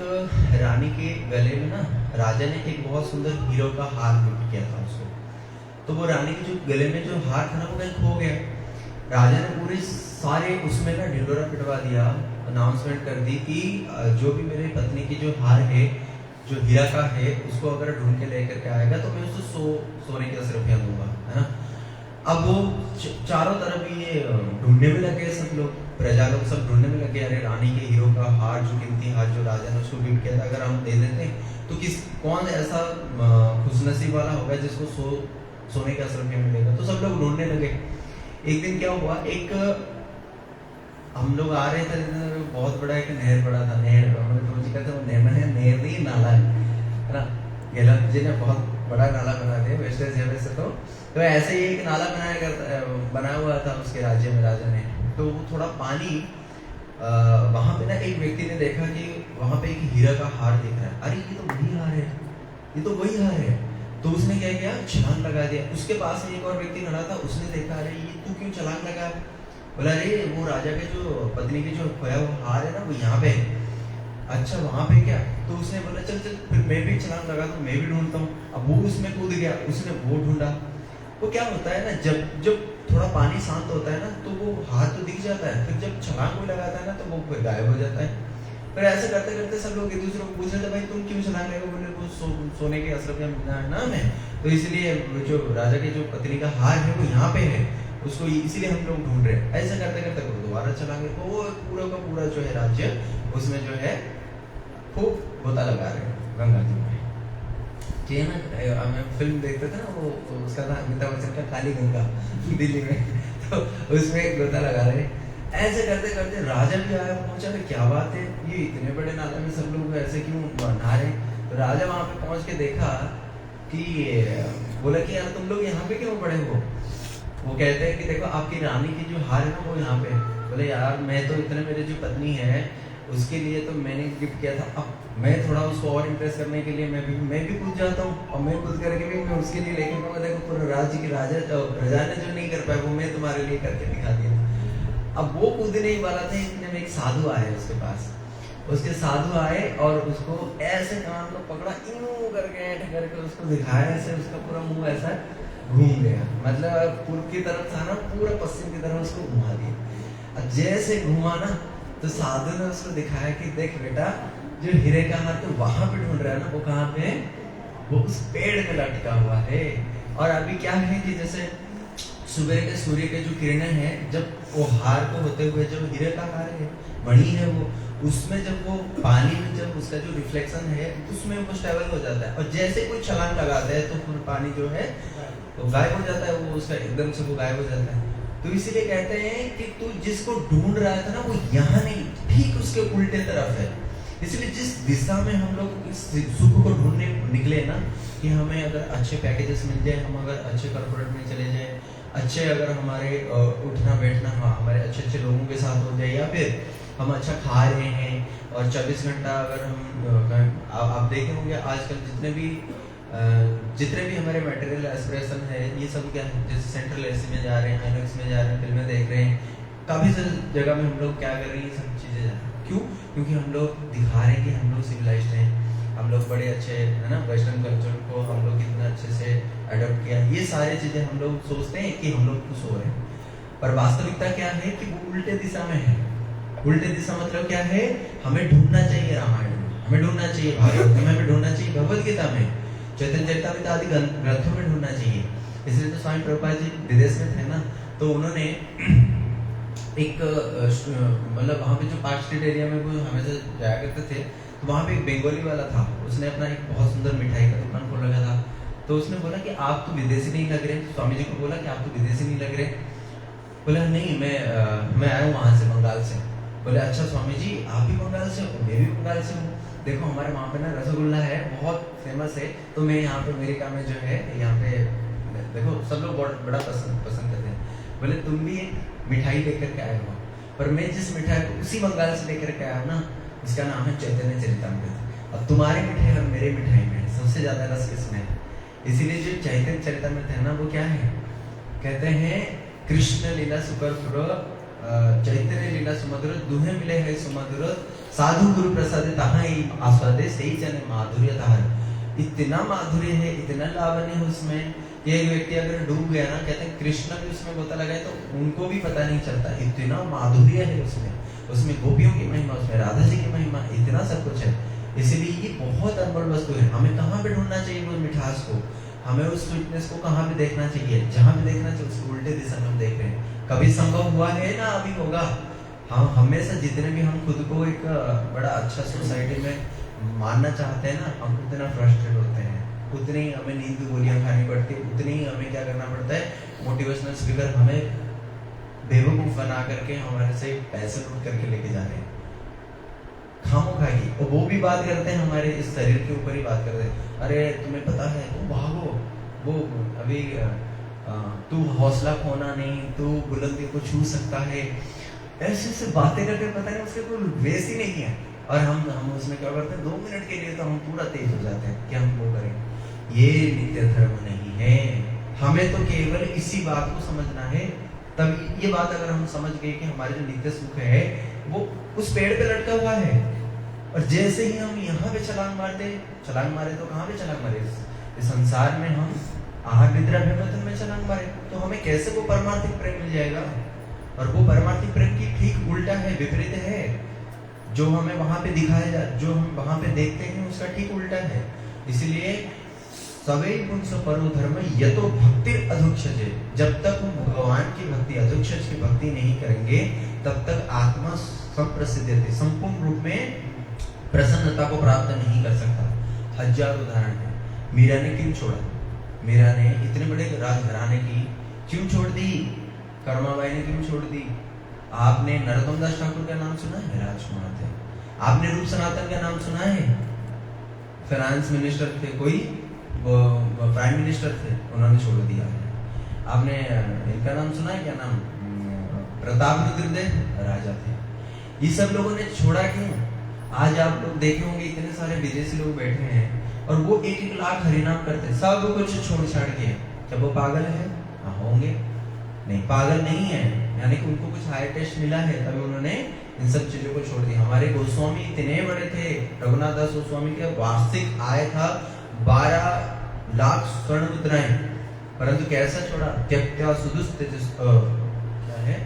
रानी के गले में ना राजा ने एक बहुत सुंदर हीरो का हार गिफ्ट किया था उसको। तो वो रानी के जो गले में जो हार था ना वो कहीं खो गया। राजा ने पूरे सारे उसमें ना ढिंडोरा पिटवा दिया, अनाउंसमेंट कर दी कि जो भी मेरे पत्नी की जो हार है, जो हीरा का है उसको अगर ढूंढ के लेकर के आएगा तो मैं उसको सोने की 10 रुपया दूंगा, है ना। अब वो चारों तरफ ये ढूंढने में लगे, सब लोग प्रजा लोग सब ढूंढने में लगे, अरे रानी के हीरो का हार, जो कीमती हार जो राजा ने उसको गिफ्ट किया था, अगर हम दे देते तो कौन ऐसा खुशनसीब वाला होगा जिसको सोने के 10 रुपये मिलेगा। तो सब लोग ढूंढने लगे। एक दिन क्या हुआ, हम लोग आ रहे थे, बहुत बड़ा एक नहर पड़ा था, नहर कहते वो नहर नहीं नाला है ना, गहलोत जी ने बहुत बड़ा नाला बना दिया वेस्टर्न हाईवे से। तो ऐसे ही एक नाला बनाया हुआ था उसके राज्य में, राजा ने। तो वो थोड़ा पानी वहां पे ना एक व्यक्ति ने देखा कि वहां पे एक हीरा का हार दिख रहा है, अरे ये तो वही हार है, ये तो वही हार है। तो उसने क्या किया, छलांग लगा दिया। उसके पास में एक और व्यक्ति खड़ा था, उसने देखा, अरे ये तू क्यों छलांग लगा? बोला अरे वो राजा के जो पत्नी के जो खोया वो हार है ना, वो यहाँ पे है। अच्छा वहां पे क्या? तो उसने बोला चल फिर मैं भी छलांग लगा तो मैं भी ढूंढता हूँ। अब वो उसमें कूद गया, उसने वो ढूंढा। वो क्या होता है ना, जब थोड़ा पानी शांत होता है ना तो वो हाथ तो दिख जाता है, फिर जब छलांग कोई लगाता है ना तो वो गायब हो जाता है। फिर ऐसे करते करते सब लोग एक दूसरे को पूछ रहे थे, भाई तुम क्यों छलांग लगा? बोले वो सोने के 10 रुपया मिलना है ना हमें, तो इसलिए जो राजा की जो पत्नी का हार है वो यहाँ पे है, उसको इसीलिए हम लोग ढूंढ रहे हैं। ऐसा करते करते वो दोबारा चलांगे तो वो पूरा का पूरा जो है राज्य उसमें जो है खूब गोता लगा रहे हैं गंगा जी में। जी है ना, हमें फिल्म देखते थे ना, वो उसका था अमिताभ बच्चन का काली गंगा दिल्ली में, तो उसमें गोता लगा रहे। ऐसे करते करते राजा भी आया, पहुंचा, क्या बात है, ये इतने बड़े नाले में सब लोग ऐसे क्यों नहा रहे? तो राजा वहां पे पहुंच के देखा कि बोला कि यार तुम लोग यहाँ पे क्यों पड़े हो? वो कहते हैं कि देखो आपकी रानी की जो हार है ना वो यहाँ पे। बोले यार मैं तो इतने, मेरी जो पत्नी है उसके लिए तो मैंने गिफ्ट किया था, अब मैं थोड़ा उसको और इम्प्रेस करने के लिए मैं भी कूद जाता हूँ, और मैं कूद करके भी मैं उसके लिए लेके कहूँगा देखो पूरा राज्य की प्रजा ने जो नहीं कर पाया वो मैं तुम्हारे लिए करके दिखा दिया। अब वो कूदने ही वाला था, इतने में एक साधु आए उसके पास। उसके साधु आए और उसको ऐसे कान को पकड़ा, यूं करके ऐठ करके उसको दिखाया, ऐसे उसका पूरा मुंह ऐसा घूम गया, मतलब पूर्व की तरफ था ना, पूरा पश्चिम की तरफ उसको घुमा दिया। अब जैसे घुमा ना तो साधु ने उसको दिखाया कि देख बेटा, जो हीरे का हार तो वहां पे ढूंढ रहा है ना, वो कहाँ पे? वो उस पेड़ में लटका हुआ है। और अभी क्या है कि जैसे सुबह के सूर्य के जो किरणें हैं, जब वो हार को होते हुए, जब हीरे का हार है, मणि है वो, उसमें जब वो पानी में जब उसका जो रिफ्लेक्शन है उसमें वो स्टेबल हो जाता है, और जैसे कोई छलांग लगाता है तो फिर पानी जो है वो गायब हो जाता है, वो उसका एकदम से वो गायब हो जाता है। तो इसीलिए कहते हैं कि तू जिसको ढूंढ रहा था ना वो यहाँ नहीं, ठीक उसके उल्टे तरफ है। इसलिए जिस दिशा में हम लोग इस सुख को ढूंढने निकले ना, कि हमें अगर अच्छे पैकेजेस मिल जाए, हम अगर अच्छे कॉर्पोरेट में चले जाए, अच्छे अगर हमारे उठना बैठना हमारे अच्छे अच्छे लोगों के साथ हो जाए, या फिर हम अच्छा खा रहे हैं और 24 घंटा अगर हम आप देखे होंगे आजकल जितने भी हमारे मटेरियल एस्पिरेशन है, ये सब क्या है, जैसे सेंट्रल एसी में जा रहे हैं, आइनॉक्स में जा रहे हैं, फिल्में देख रहे हैं, काफ़ी सारी जगह में हम लोग क्या कर रहे हैं, ये सब चीज़ें जा रही हैं। क्यों? क्योंकि हम लोग दिखा रहे हैं कि हम लोग सिविलाइज्ड हैं, हम लोग बड़े अच्छे है ना, वेस्टर्न कल्चर को हम लोग कितना अच्छे से अडॉप्ट किया, ये सारी चीज़ें हम लोग सोचते हैं कि हम लोग खुश हो रहे हैं। पर वास्तविकता क्या है कि वो उल्टे दिशा में है। उल्टे दिशा मतलब क्या है? हमें ढूंढना चाहिए रामायण में, हमें ढूंढना चाहिए भागवत में, हमें ढूंढना चाहिए भगवत गीता में, चैतन्य चरितामृत आदि ग्रंथों में ढूंढना चाहिए। इसलिए तो स्वामी प्रभुपाद जी विदेश में थे ना, तो उन्होंने एक मतलब वहाँ पे जो पार्क स्ट्रीट एरिया में वो हमेशा जाया करते थे, तो वहाँ पे एक बंगाली वाला था, उसने अपना एक बहुत सुंदर मिठाई का दुकान खोल रखा था। तो उसने बोला कि आप तो विदेशी नहीं लग रहे। स्वामी जी को बोला कि आप तो विदेशी नहीं लग रहे। बोला नहीं, मैं आया हूँ वहाँ से, बंगाल से। बोले अच्छा स्वामी जी आप भी बंगाल से हो? मैं भी बंगाल से हूँ। देखो हमारे वहाँ पे ना रसगुल्ला है, बहुत फेमस है, तो मैं यहाँ पे अमेरिका में जो है यहाँ पे देखो सब लोग बहुत बड़ा पसंद करते हैं। बोले तुम भी मिठाई लेकर के आए हो, पर मैं जिस मिठाई को उसी बंगाल से लेकर के आया हूँ ना, उसका नाम है चैतन्य चरितामृत। अब तुम्हारी मिठाई और मेरी मिठाई में सबसे ज्यादा रस किसमें है? इसीलिए जो चैतन्य चरितामृत है ना, वो क्या है? कहते हैं कृष्ण लीला सुकर चैतन्य लीला सुमधुर, दुहे मिले है सुमधुर, साधु गुरु प्रसाद तहाँ ही आस्वादे सही जने माधुर्य धार। इतना माधुर्य है, इतना लावण्य है उसमें कि एक व्यक्ति अगर डूब गया ना, कहते हैं कृष्ण भी उसमें गोता लगाए तो उनको भी पता नहीं चलता, इतना माधुर्य है उसमें गोपियों की महिमा, उसमें राधा जी की महिमा, इतना सब कुछ है। इसलिए ये बहुत अनमोल वस्तु है। हमें कहाँ पे ढूंढना चाहिए वो मिठास को, हमें उस स्वीटनेस को कहाँ पे देखना चाहिए, जहाँ पे देखना चाहिए उसके उल्टे दिशा में हम देख रहे हैं। कभी संभव हुआ है ना अभी होगा। हम हमेशा जितने भी हम खुद को एक बड़ा अच्छा सोसाइटी में मानना चाहते हैं ना, हम उतना फ्रस्ट्रेट होते हैं, उतनी ही हमें नींद की गोलियां खानी पड़ती है, उतनी ही हमें क्या करना पड़ता है, मोटिवेशनल स्पीकर हमें बेवकूफ बना करके हमारे से पैसे लूट करके लेके जा रहे हैं खामोखाई। और वो भी बात करते हैं हमारे इस शरीर के ऊपर ही बात करते हैं, अरे तुम्हें पता है तुम भागो, वो अभी तू हौसला खोना नहीं, तू बुलंदी को छू सकता है, ऐसे ऐसे बातें करके पता नहीं उसके कोई बेस ही नहीं है। और हम उसमें क्या करते हैं, 2 मिनट के लिए तो हम पूरा तेज हो जाते हैं कि हम वो करें। ये नित्य धर्म नहीं है। हमें तो केवल इसी बात को समझना है। तब ये बात अगर हम समझ गए कि हमारे जो नित्य सुख है वो उस पेड़ पे लटका हुआ है, और जैसे ही हम यहाँ पे छलांग मारे तो कहाँ पे छलांग मारे, इस संसार में हम आहार निद्रा भयमथन में छलांग मारे, तो हमें कैसे वो परमार्थिक प्रेम मिल जाएगा। और वो परमार्थिक प्रेम की ठीक उल्टा है, विपरीत है। जो हमें वहां पे दिखाया जा, जो हम वहां पे देखते हैं उसका ठीक उल्टा है। इसलिए सवै पुंस परो धर्म यतो भक्ति अधुक्षजे, जब तक हम भगवान की भक्ति, अधुक्षज की भक्ति नहीं करेंगे तब तक आत्मा संप्रसिद्धते, संपूर्ण रूप में प्रसन्नता को प्राप्त नहीं कर सकता। हजार उदाहरण है। मीरा ने क्यों छोड़ा, मीरा ने इतने बड़े राजघराने की क्यों छोड़ दी, कर्माबाई ने क्यों छोड़ दी। आपने नरोत्तम दास ठाकुर का नाम सुना है, राजकुमार थे। आपने रूप सनातन का नाम सुना है, फाइनेंस मिनिस्टर थे, कोई वो प्राइम मिनिस्टर थे, उन्होंने छोड़ दिया है। आपने इनका नाम सुना है, क्या नाम, प्रताप रुद्रदेव राजा थे। ये सब लोगों ने छोड़ा क्यों। आज आप लोग देखे होंगे इतने सारे विदेशी लोग बैठे हैं और वो 1-1 लाख हरिनाम करते, सब कुछ छोड़ छाड़ के। क्या वो पागल है? हाँ होंगे, नहीं पागल नहीं है, यानी कि उनको कुछ हाई टेस्ट मिला है तभी उन्होंने इन सब चीजों को छोड़ दिया। हमारे गोस्वामी इतने बड़े थे, रघुनाथ दास गोस्वामी के वार्षिक आय था 12 लाख स्वर्ण मुद्राएं, परंतु कैसा छोड़ा, त्यक्त्वा सुदुस्त क्या है,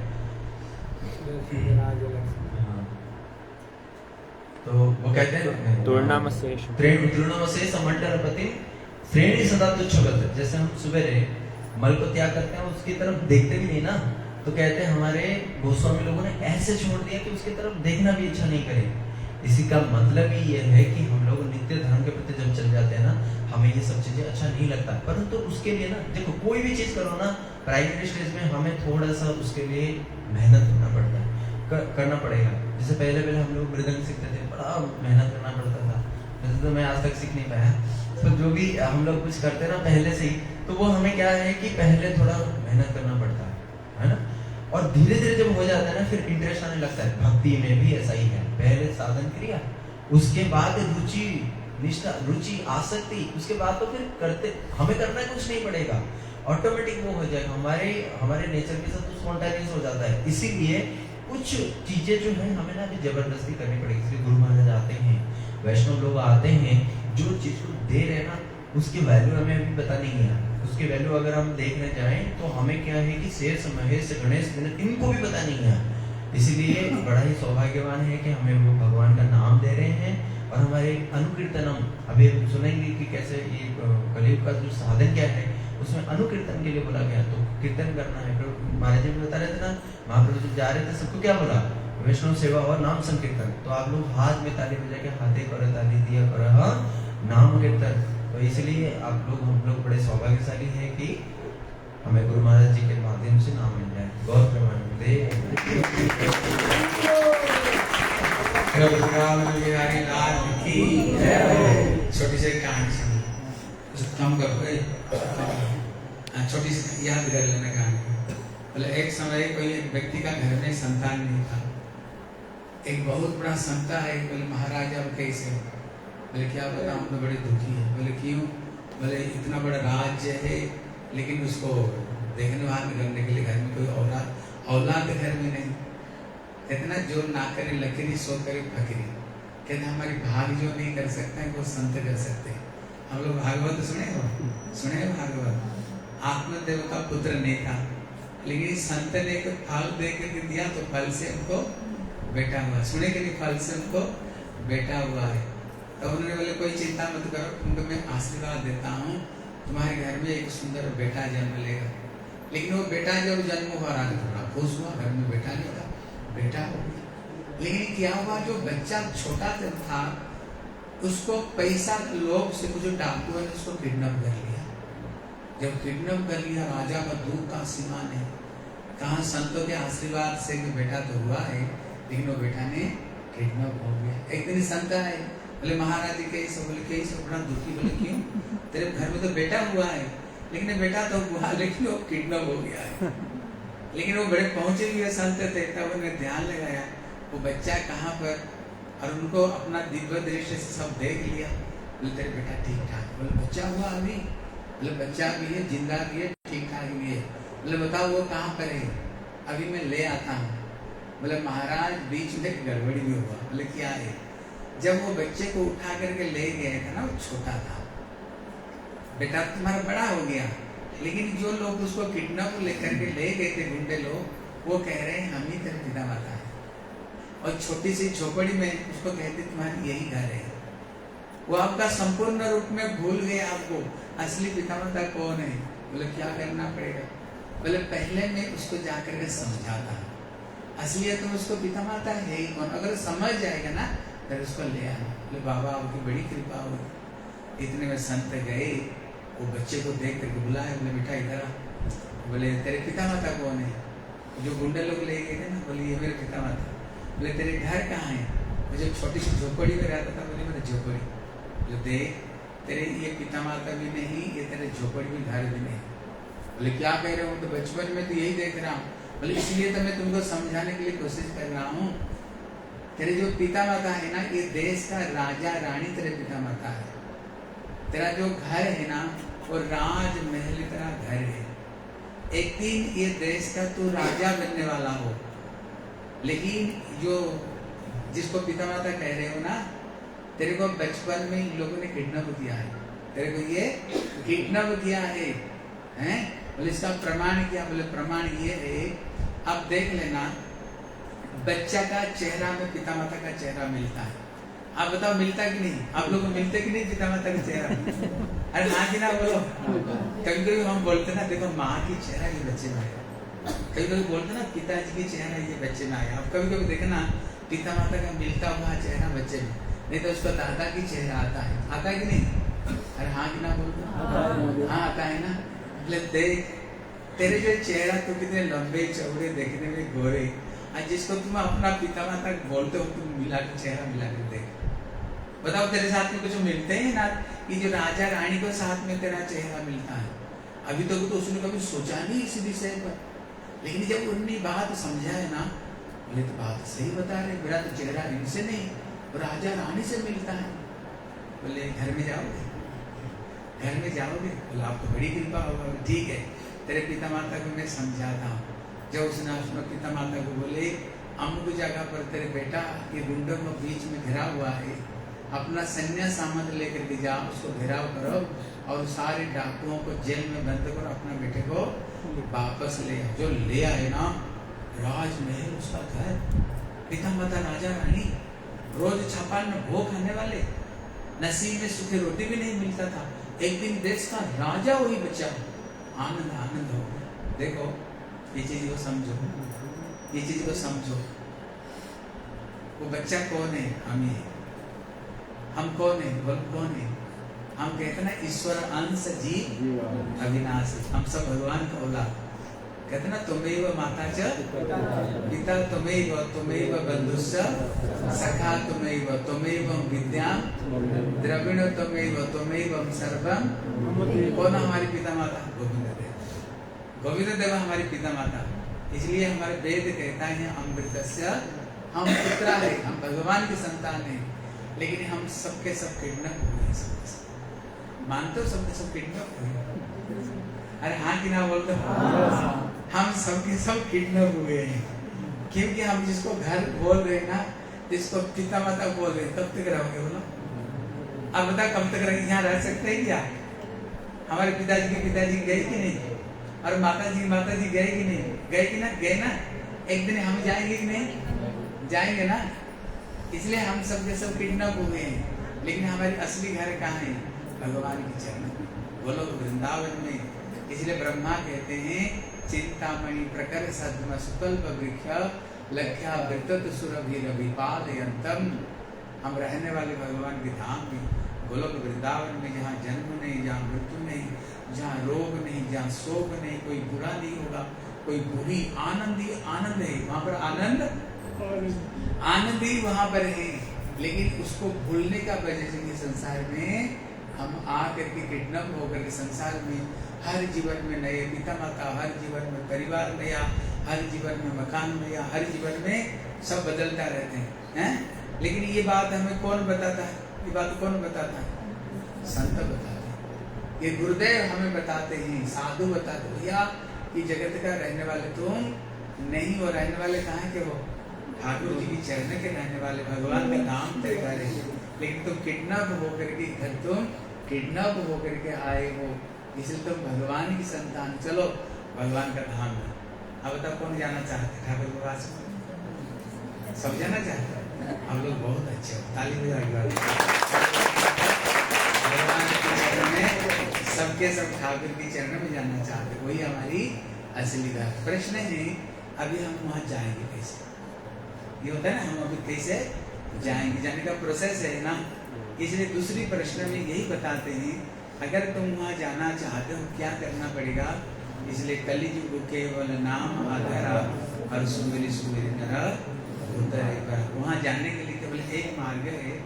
तो वो कहते हैं तृणामशेष मंडलपति श्रेणी सदा तुच्छवत। जैसे हम सुबह मल को त्याग करते हैं, उसकी तरफ देखते भी नहीं ना, तो कहते हैं हमारे गोस्वामी लोगों ने ऐसे छोड़ दिया कि उसकी तरफ देखना भी इच्छा नहीं करे। इसी का मतलब ही ये है कि हम लोग नित्य धर्म के प्रति जब चल जाते हैं ना, हमें ये सब चीजें अच्छा नहीं लगता। परंतु उसके लिए ना देखो, कोई भी चीज करो ना प्राइमरी स्टेज में, हमें थोड़ा सा उसके लिए मेहनत करना पड़ता है, करना पड़ेगा। जैसे पहले हम लोग मृदंग सीखते थे, बड़ा मेहनत करना पड़ता था, वैसे तो मैं आज तक सीख नहीं पाया। तो जो भी हम लोग कुछ करते ना पहले से ही, तो वो हमें क्या है कि पहले थोड़ा मेहनत करना पड़ता है ना, और धीरे धीरे जब हो जाता है ना फिर इंटरेस्ट आने लगता है। भक्ति में भी ऐसा ही है, पहले साधन क्रिया, उसके बाद रुचि, निष्ठा, रुचि, आसक्ति, उसके बाद तो फिर करते, हमें करना कुछ नहीं पड़ेगा, ऑटोमेटिक वो हो जाएगा। हमारे नेचर के साथ तो स्पॉन्टेनियस हो जाता है। इसीलिए कुछ चीजें जो है हमें ना अभी जबरदस्ती करनी पड़ेगी। इसलिए गुरु महाराज आते हैं, वैष्णव लोग आते हैं, जो चीज को दे रहे हैं ना उसकी वैल्यू हमें अभी पता नहीं है। उसकी वैल्यू अगर हम देखने जाएं तो हमें क्या है कि शेष महेश गणेश इनको भी पता नहीं है। इसीलिए बड़ा ही सौभाग्यवान है कि हमें वो भगवान का नाम दे रहे हैं। और हमारे अनुकीर्तनम अभी सुनेंगे कि कैसे ये कलयुग का जो साधन क्या है, उसमें अनुकीर्तन के लिए बोला गया, तो कीर्तन करना है। महाराज जी बता रहे थे ना, महाप्रभु जब जा रहे थे सबको क्या बोला, वैष्णव सेवा और नाम संकीर्तन। तो आप लोग हाथ में ताली बजा के हाथे करो ताली दिया करो नाम कीर्तन। तो इसलिए आप लोग, हम लोग बड़े सौभाग्यशाली हैं कि हमें गुरु महाराज जी के माध्यम से नाम मिल जाए। गौर प्रमानंदे छोटी सी कहानी सुनो, कम करो, छोटी सी याद कर लेना कहानी। बोले एक समय कोई एक व्यक्ति का घर में संतान नहीं था। एक बहुत बड़ा संता है, बोले महाराज अब कैसे? बोले क्या बताऊं, हम तो बड़े दुखी है। बोले क्यों? बोले इतना बड़ा राज्य है लेकिन उसको देखने वाले करने के लिए घर में कोई औलाद घर में नहीं। इतना जोर ना करे लकीरी सो करे फकीरी। कहते हमारी भाग जो नहीं कर सकते हैं वो संत कर सकते हैं। हम लोग भागवत सुने हो भागवत, आत्मदेव का पुत्र नहीं था लेकिन संत ने तो फल दे के दिया, तो फल से उनको बेटा हुआ। सुने के लिए फल से उनको बेटा हुआ है। तो उन्होंने बोले कोई चिंता मत करो, तुमको मैं आशीर्वाद देता हूँ, तुम्हारे घर में एक सुंदर बेटा जन्म लेगा। लेकिन वो बेटा जब जन्म हुआ राजा थोड़ा खुश हुआ, घर में बेटा लेगा, बेटा हो गया। लेकिन क्या हुआ, जो बच्चा छोटा था उसको पैसा लोभ से कुछ डाकुओं ने उसको किडनैप कर लिया। जब किडनैप कर लिया, राजा का दुख का सीमा नहीं। कहा संतों के आशीर्वाद से बेटा तो हुआ है, लेकिन वो बेटा ने किडनैप हो गया। एक दिन संत आए, बोले महाराज जी कैसे? बोले कैसे? बड़ा दुखी। बोले क्यों? तेरे घर में तो बेटा हुआ है, लेकिन बेटा तो हुआ लेकिन वो किडनैप हो गया है। लेकिन वो बड़े पहुंचे हुए संत थे, तब उन्हें ध्यान लगाया वो बच्चा कहाँ पर, और उनको अपना दिव्य दृष्टि से सब देख लिया। बोले तेरे बेटा ठीक ठाक। बोले बच्चा हुआ अभी? बोले बच्चा भी है, जिंदा भी है, ठीक ठाक भी है। बोले बताओ वो कहाँ पर है? अभी मैं ले आता हूँ। बोले महाराज बीच में गड़बड़ी भी हुआ। बोले क्या है? जब वो बच्चे को उठा करके ले गए थे ना, वो छोटा था, बेटा तुम्हारा बड़ा हो गया, लेकिन जो लोग उसको किडनैप लेकर के ले गए थे गुंडे लोग, वो कह रहे हैं हम ही तेरे पिता माता है। और छोटी सी झोपड़ी में उसको कहते तुम्हारी यही घर है। वो आपका संपूर्ण रूप में भूल गए, आपको असली पिता माता कौन है। बोले क्या करना पड़ेगा? बोले पहले मैं उसको जाकर के समझाता, असलियत तो उसको पिता माता है ही कौन। अगर समझ जाएगा ना फिर उसको ले आना। बोले बाबा आपकी बड़ी कृपा हो। इतने में संत गए, वो बच्चे को देख करके बुलाया। बोले बेटा इधर आ। बोले तेरे पिता माता कौन है? जो गुंडे लोग ले गए थे ना, बोले ये मेरे पिता माता। बोले तेरे घर कहाँ है? मुझे छोटी सी झोपड़ी में रहता था। बोले मेरे झोपड़ी। जो देख तेरे ये पिता माता भी नहीं, ये तेरे झोपड़ी में घर भी नहीं। बोले क्या कह रहे हो? तो बचपन में तो यही देख रहा हूँ। बोले इसलिए तो मैं तुमको समझाने के लिए कोशिश कर रहा हूँ। तेरे जो पिता माता है ना, ये देश का राजा रानी तेरे पिता माता है। तेरा जो घर है ना, वो राजमहल तेरा घर है। एक दिन ये देश का तू राजा बनने वाला हो। लेकिन जो जिसको पिता माता कह रहे हो ना, तेरे को बचपन में इन लोगों ने किडनैप किया है, तेरे को ये किडनैप किया है, हैं? बोले इसका प्रमाण क्या? बोले प्रमाण ये है, अब देख लेना बच्चा का चेहरा में पिता माता का चेहरा मिलता है। आप बताओ मिलता कि नहीं? आप लोग मिलते कि नहीं पिता माता का चेहरा? अरे हाँ कि ना बोलो। कभी कभी हम बोलते ना देखो माँ की चेहरा ये बच्चे में आया, कभी कभी बोलते ना पिताजी की चेहरा ये बच्चे में आया। आप कभी कभी देखना पिता माता का मिलता हुआ चेहरा बच्चे में, नहीं तो उसका दादा की चेहरा आता है कि नहीं? अरे हाँ कि ना बोलते? हाँ आता है ना। देख तेरे जो चेहरा तो कितने लंबे चौड़े, देखने में गोरे, और जिसको तुम अपना पिता माता बोलते हो, तुम मिला के चेहरा मिला के देख। बताओ तेरे साथ में कुछ मिलते हैं ना, कि जो राजा रानी को साथ में तेरा चेहरा मिलता है। अभी तक तो उसने कभी सोचा नहीं इस विषय पर, लेकिन जब उन्होंने बात समझा है ना, बोले तो बात सही बता रहे, मेरा तो चेहरा इनसे नहीं राजा रानी से मिलता है। बोले घर में जाओगे? घर में जाओगे? बोले आपको बड़ी कृपा होगा। ठीक है, तेरे पिता माता को मैं समझाता हूँ। जब उसने अपने पिता माता को बोले अमुक जगह पर तेरे बेटा ये गुंडों के बीच में घिरा हुआ है, अपना सैन्य सामंत लेकर के जाओ, उसको घेराव करो और सारे डाकुओं को जेल में बंद करो, अपने बेटे को वापस ले आओ। जो ले आए ना, राजमहल उसका घर, पिता माता राजा रानी, रोज छप्पन भोग खाने वाले, नसीब में सूखी रोटी भी नहीं मिलता था। एक दिन देश का राजा वही बच्चा, आनंद आनंद हो गया। देखो ये चीज को समझो, ये चीज को समझो। वो बच्चा कौन है? हम ही है। हम कौन है? बोल कौन है? हम कहते ना ईश्वर अंश जीव अविनाशी, हम सब भगवान का औलाद। कहते ना तुमेव माता च पिता तुमेव, तुमेव बंधुश्च सखा तुमेव, तुमेव विद्या द्रविण तुमेव, तुमेव सर्वम। कौन हमारे पिता माता? गोविंद देव। गोविंद देव हमारे पिता माता। इसलिए हमारे वेद कहता है अमृतस्य, हम पुत्र है, हम भगवान की संतान है। लेकिन हम सबके सब किडनैप हो गए, सबके सब मानते हो, सबके सब किडनैप हो गए। अरे हाँ कि ना बोलते हो? हम सबके सब किडनैप हुए हैं, क्योंकि हम जिसको घर बोल रहे हैं ना, जिसको पिता माता बोल रहे हैं, कब तक रहोगे बोलो? अब बता कब तक रहेंगे? यहाँ रह सकते हैं क्या? हमारे पिताजी के पिताजी गए कि नहीं? और माता जी गए कि नहीं? गए कि ना? गए ना। एक दिन हम जाएंगे कि नहीं? जाएंगे ना। इसलिए हम सबके सब किडनैप हुए हैं। लेकिन हमारी असली घर कहाँ है? भगवान के चरण में, बोलो वृंदावन में। इसलिए ब्रह्मा कहते हैं चिंतामणि प्रकर सद्म सुकल्प वृक्ष लख्या वितत सुरभिरभिपाल यंतम। हम रहने वाले भगवान के धाम में, गोलोक वृंदावन में, जहाँ जन्म नहीं, जहाँ मृत्यु नहीं, जहाँ रोग नहीं, जहाँ शोक नहीं, कोई बुरा नहीं होगा, कोई बुरी, आनंद ही आनंद है वहाँ पर। आनंद ही वहाँ पर है। लेकिन उसको भूलने का वजह से संसार में हम आकर के किडनैप होकर के संसार में हर जीवन में नए पिता माता, हर जीवन में परिवार नया, हर जीवन में मकान नया, हर जीवन में सब बदलता रहते हैं। लेकिन ये बात हमें कौन बताता है? ये बात कौन बताता है? संत बताते हैं, ये गुरुदेव हमें बताते हैं, साधु बताते हैं। भैया ये जगत का रहने वाले तुम नहीं हो। रहने वाले कहाँ के हो? ठाकुर जी की चरण के रहने वाले, भगवान का नाम तय करे। लेकिन तुम किडनैप होकर के घर, तुम किडनैप होकर के आए हो, इसलिए तुम भगवान की संतान। चलो भगवान का धाम है। अब बताओ कौन जाना चाहते? ठाकुर के पास सब जाना चाहते हैं। हम लोग बहुत अच्छे हो, ताली बजाओ। भगवान के चरण में सबके सब ठाकुर के चरण में जाना चाहते, वही हमारी असली बात। प्रश्न है अभी हम वहाँ जाएंगे कैसे? ये होता है ना, हम अभी कैसे जाएंगे, जाने का प्रोसेस है ना। इसलिए दूसरी प्रश्न में यही बताते हैं, अगर तुम वहाँ जाना चाहते हो क्या करना पड़ेगा? इसलिए कलिजुग केवल नाम आधारा और सुमेरी सुमेरी नर उतर। वहाँ जाने के लिए केवल एक मार्ग है,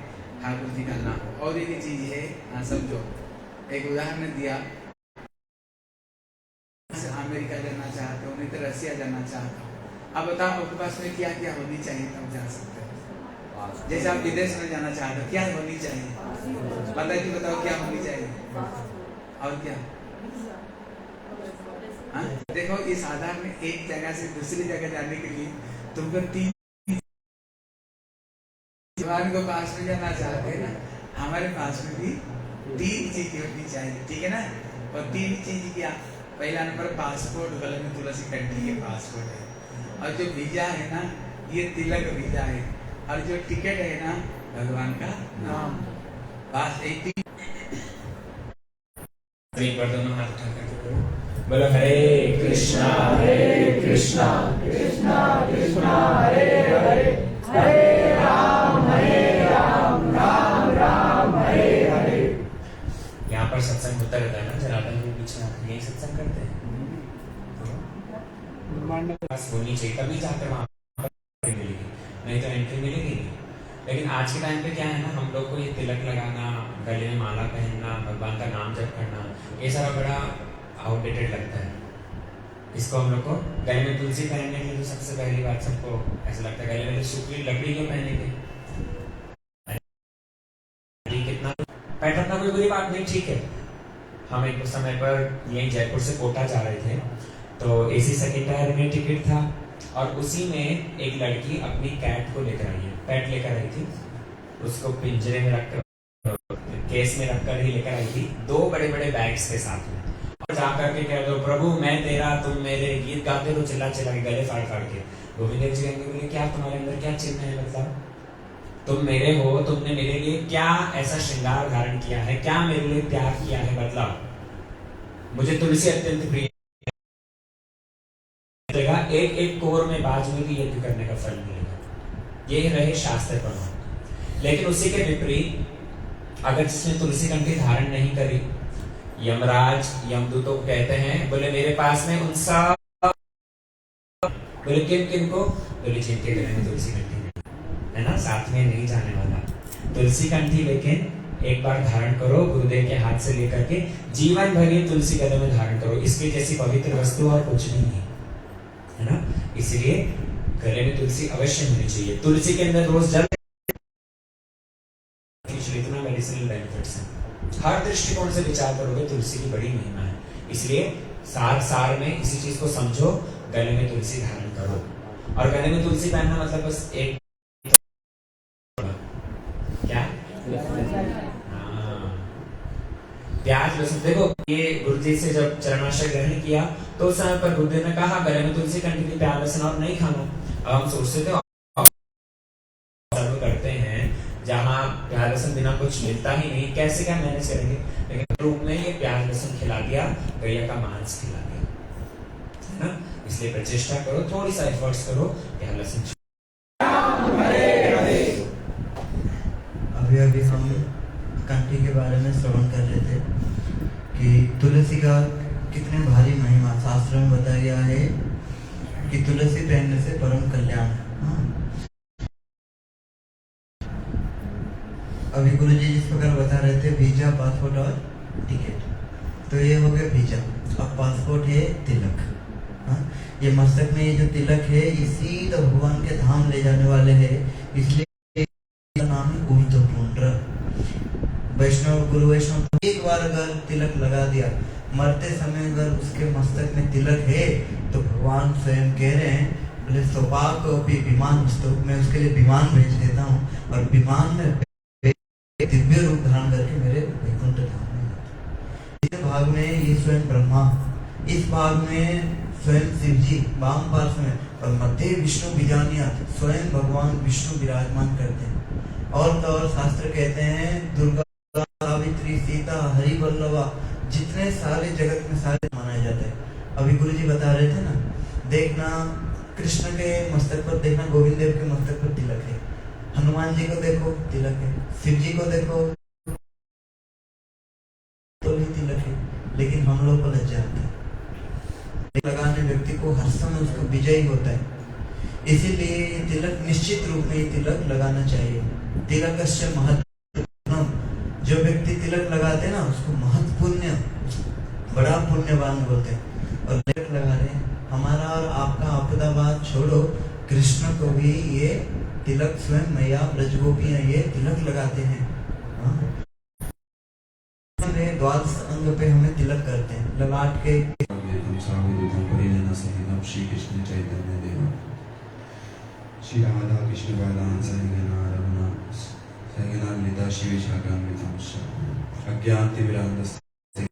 ठाकुर जी का नाम। और एक चीज है, हाँ समझो, एक उदाहरण दिया, अमेरिका जाना चाहते हो, नहीं तो रसिया जाना चाहते हो। अब बताओ आपके पास में क्या क्या होनी चाहिए तब जा सकते हो? जैसे आप विदेश में जाना चाहते हो, क्या होनी चाहिए? बताओ क्या होनी चाहिए? और क्या? हाँ देखो, इस आधार में एक जगह से दूसरी जगह जाने के लिए तुमको 3 भगवान को पास में जाना चाहते हैं ना, हमारे पास में भी 3 चीजें होनी चाहिए, ठीक है ना। और 3 चीज क्या? पहला नंबर पासपोर्ट, गले में तुलसी कंठी, ये पासपोर्ट है। और जो वीजा है ना, ये तिलक वीजा है। और जो टिकट है ना, भगवान का नाम। बस एक बार दोनों हाथ उठा करके बोलो, बोलो हरे कृष्णा कृष्णा कृष्णा हरे हरे, हरे राम राम राम हरे हरे। यहाँ पर सत्संग होता रहता है ना, जनार्दन के बीच में यही सत्संग करते हैं। बस होनी चाहिए, तभी जाकर वहाँ पर मिलेगी, नहीं तो एंट्री मिलेगी नहीं। लेकिन आज के टाइम पे क्या है ना, हम लोग को ये तिलक लगाना, गले में माला पहनना, भगवान का नाम जप करना, ये सारा बड़ा आउटडेटेड लगता है। इसको हम लोग को गले में तुलसी पहनने के लिए तो सबसे पहली बात सबको ऐसा लगता है, गले में तो सूखी लकड़ी क्यों पहनेंगे? कितना पैटर्न का कोई बुरी बात नहीं, ठीक है। हम एक समय पर यही जयपुर से कोटा जा रहे थे, तो एसी सेकंड टायर में टिकट था, और उसी में एक लड़की अपनी कैट को लेकर आई है, पेट लेकर आई थी, उसको पिंजरे में रखकर, केस में रखकर ही लेकर आई थी, 2 बड़े बड़े बैग्स के साथ में। और जाकर के कह दो, प्रभु मैं तेरा तुम मेरे, गीत गाते हो चिल्ला चिल्ला के, गले फाड़ फाड़ के। गोविंद देव जी कहेंगे, बोले क्या तुम्हारे अंदर क्या चिन्ह है? मतलब तुम मेरे हो, तुमने मेरे लिए क्या ऐसा श्रृंगार धारण किया है, क्या मेरे लिए त्याग किया है? बतलाओ। मुझे तुलसी अत्यंत प्रिय, एक एक कोर में बाज में भी यज्ञ करने का फल मिलेगा, ये रहे शास्त्र प्रमाण। लेकिन उसी के विपरीत अगर जिसने तुलसी कंठी धारण नहीं करी, यमराज यमदूतों को कहते हैं, बोले मेरे पास में उन सब, बोले किन किन को? बोले जिनके गले में तुलसी कंठी है ना, साथ में नहीं जाने वाला। तुलसी कंठी लेकिन एक बार धारण करो, गुरुदेव के हाथ से लेकर के जीवन भर ये तुलसी गले में धारण करो, इसके जैसी पवित्र वस्तु और कुछ नहीं है, है ना। इसलिए गले में तुलसी अवश्य होनी चाहिए। तुलसी के अंदर रोज जल, इतना मेडिसिनल बेनिफिट्स हैं, हर दृष्टिकोण से विचार करोगे तुलसी की बड़ी महिमा है। इसलिए सार में इसी चीज को समझो, गले में तुलसी धारण करो। और गले में तुलसी पहनना मतलब बस एक क्या, प्याज लहसुन। देखो ये गुरुजी से जब चरणाश्रय ग्रहण किया तो उस समय पर गुरुदेव ने कहा गले में तुलसी कंठी की प्याज लहसुन और नहीं खाना। अब हम सोचते थे करते हैं जहाँ प्याज लहसुन बिना कुछ मिलता ही नहीं, कैसे क्या मैनेज करेंगे, लेकिन रूप में ये प्याज लहसुन खिला दिया, गैया का मांस खिला दिया, है ना। इसलिए प्रचेष्टा करो, थोड़ी सा एफर्ट्स करो, प्याज लहसुन। अभी अभी हम कंठी के बारे में श्रवण कर रहे थे कि तुलसी का कितने भारी महिमा शास्त्र में बताया गया है कि तुलसी पहनने से परम कल्याण। अभी गुरुजी जिस प्रकार बता रहे थे वीजा, पासपोर्ट और टिकट, तो ये हो गया वीजा। अब पासपोर्ट है तिलक। हाँ, ये मस्तक में ये जो तिलक है इसी तो भगवान के धाम ले जाने वाले हैं, इसलिए नाम है ऊर्ध्वपुंड्र। वैष्णव, गुरु वैष्णव एक बार अगर तिलक लगा दिया, मरते समय अगर उसके मस्तक में तिलक है तो भगवान स्वयं कह रहे हैं, बोले सौभाग्य विमान पुस्तक, मैं उसके लिए विमान भेज देता हूँ और विमान में दिव्य रूप धारण करके मेरे वैकुंठ धाम में जाते। इस भाग में ये स्वयं ब्रह्मा, इस भाग में स्वयं शिव जी वाम पार्श्व में, और मध्य विष्णु बीजानिया स्वयं भगवान विष्णु विराजमान करते हैं। और तो और शास्त्र कहते हैं दुर्गा, सावित्री, सीता, हरि वल्लभा, जितने सारे जगत में सारे माना जाते हैं। अभी गुरु जी बता रहे थे ना, देखना कृष्ण के मस्तक पर, देखना गोविंद देव के मस्तक पर तिलक है, हनुमान जी को देखो तिलक है, शिव जी को देखो तो भी तिलक है, लेकिन हम लोग को लज्जा आता है लगाने व्यक्ति को, हर समय उसको विजयी होता है। इसीलिए ये तिलक निश्चित रूप में ये तिलक लगाना चाहिए। तिलकस्य महत्वम, जो व्यक्ति तिलक लगाते हैं ना उसको महत्वपुण्य, बड़ा पुण्यवान बोलते हैं। और तिलक लगा रहे हैं, हमारा और आपका आपदाबाद छोड़ो, कृष्ण को भी ये तिलक स्वयं मैया ब्रजगोपियां ये तिलक लगाते हैं। द्वादश अंग पे हमें तिलक करते हैं, ललाट के। श्री कृष्ण चैतन्य देव श्री राधा कृष्ण बालान सहगना रमना सहगना ललिता श्री विशाखान्वितम् अज्ञानतिमिरान्धस्य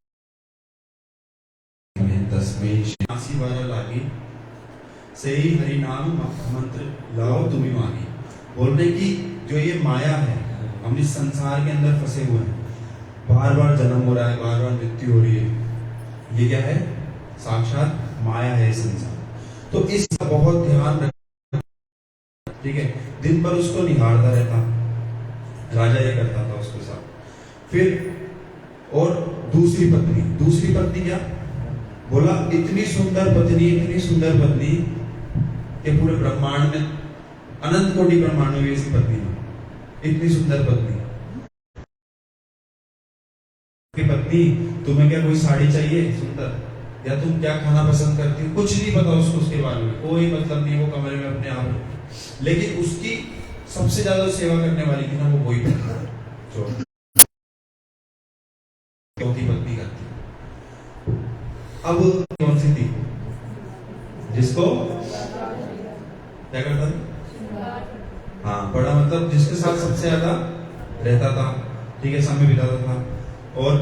तस्मै श्री वाला लागी से ही हरि नाम मंत्र लाओ तुम्हें मांगी। बोलने की जो ये माया है, हम इस संसार के अंदर फंसे हुए हैं, बार बार जन्म हो रहा है, बार बार मृत्यु हो रही है, ये क्या है? साक्षात माया है संसार। तो इसका बहुत ध्यान रख, ठीक है। दिन भर उसको निहारता रहता, राजा ये करता था उसके साथ। फिर और दूसरी पत्नी क्या बोला? इतनी सुंदर पत्नी, इतनी सुंदर पत्नी कि पूरे ब्रह्मांड में, अनंत कोटि ब्रह्मांड में भी ऐसी पत्नी है, इतनी सुंदर पत्नी। पत्नी, तुम्हें क्या कोई साड़ी चाहिए सुंदर, या तुम क्या खाना पसंद करती हो, कुछ नहीं पता उसको उसके बारे में, कोई मतलब नहीं, वो कमरे में अपने आप। लेकिन उसकी सबसे ज्यादा सेवा करने वाली थी ना, वो वही जो चौथी पत्नी करती। अब कौन सी थी जिसको क्या करता था? हाँ, बड़ा मतलब जिसके साथ सबसे ज्यादा रहता था, ठीक है, समय बिताता था। और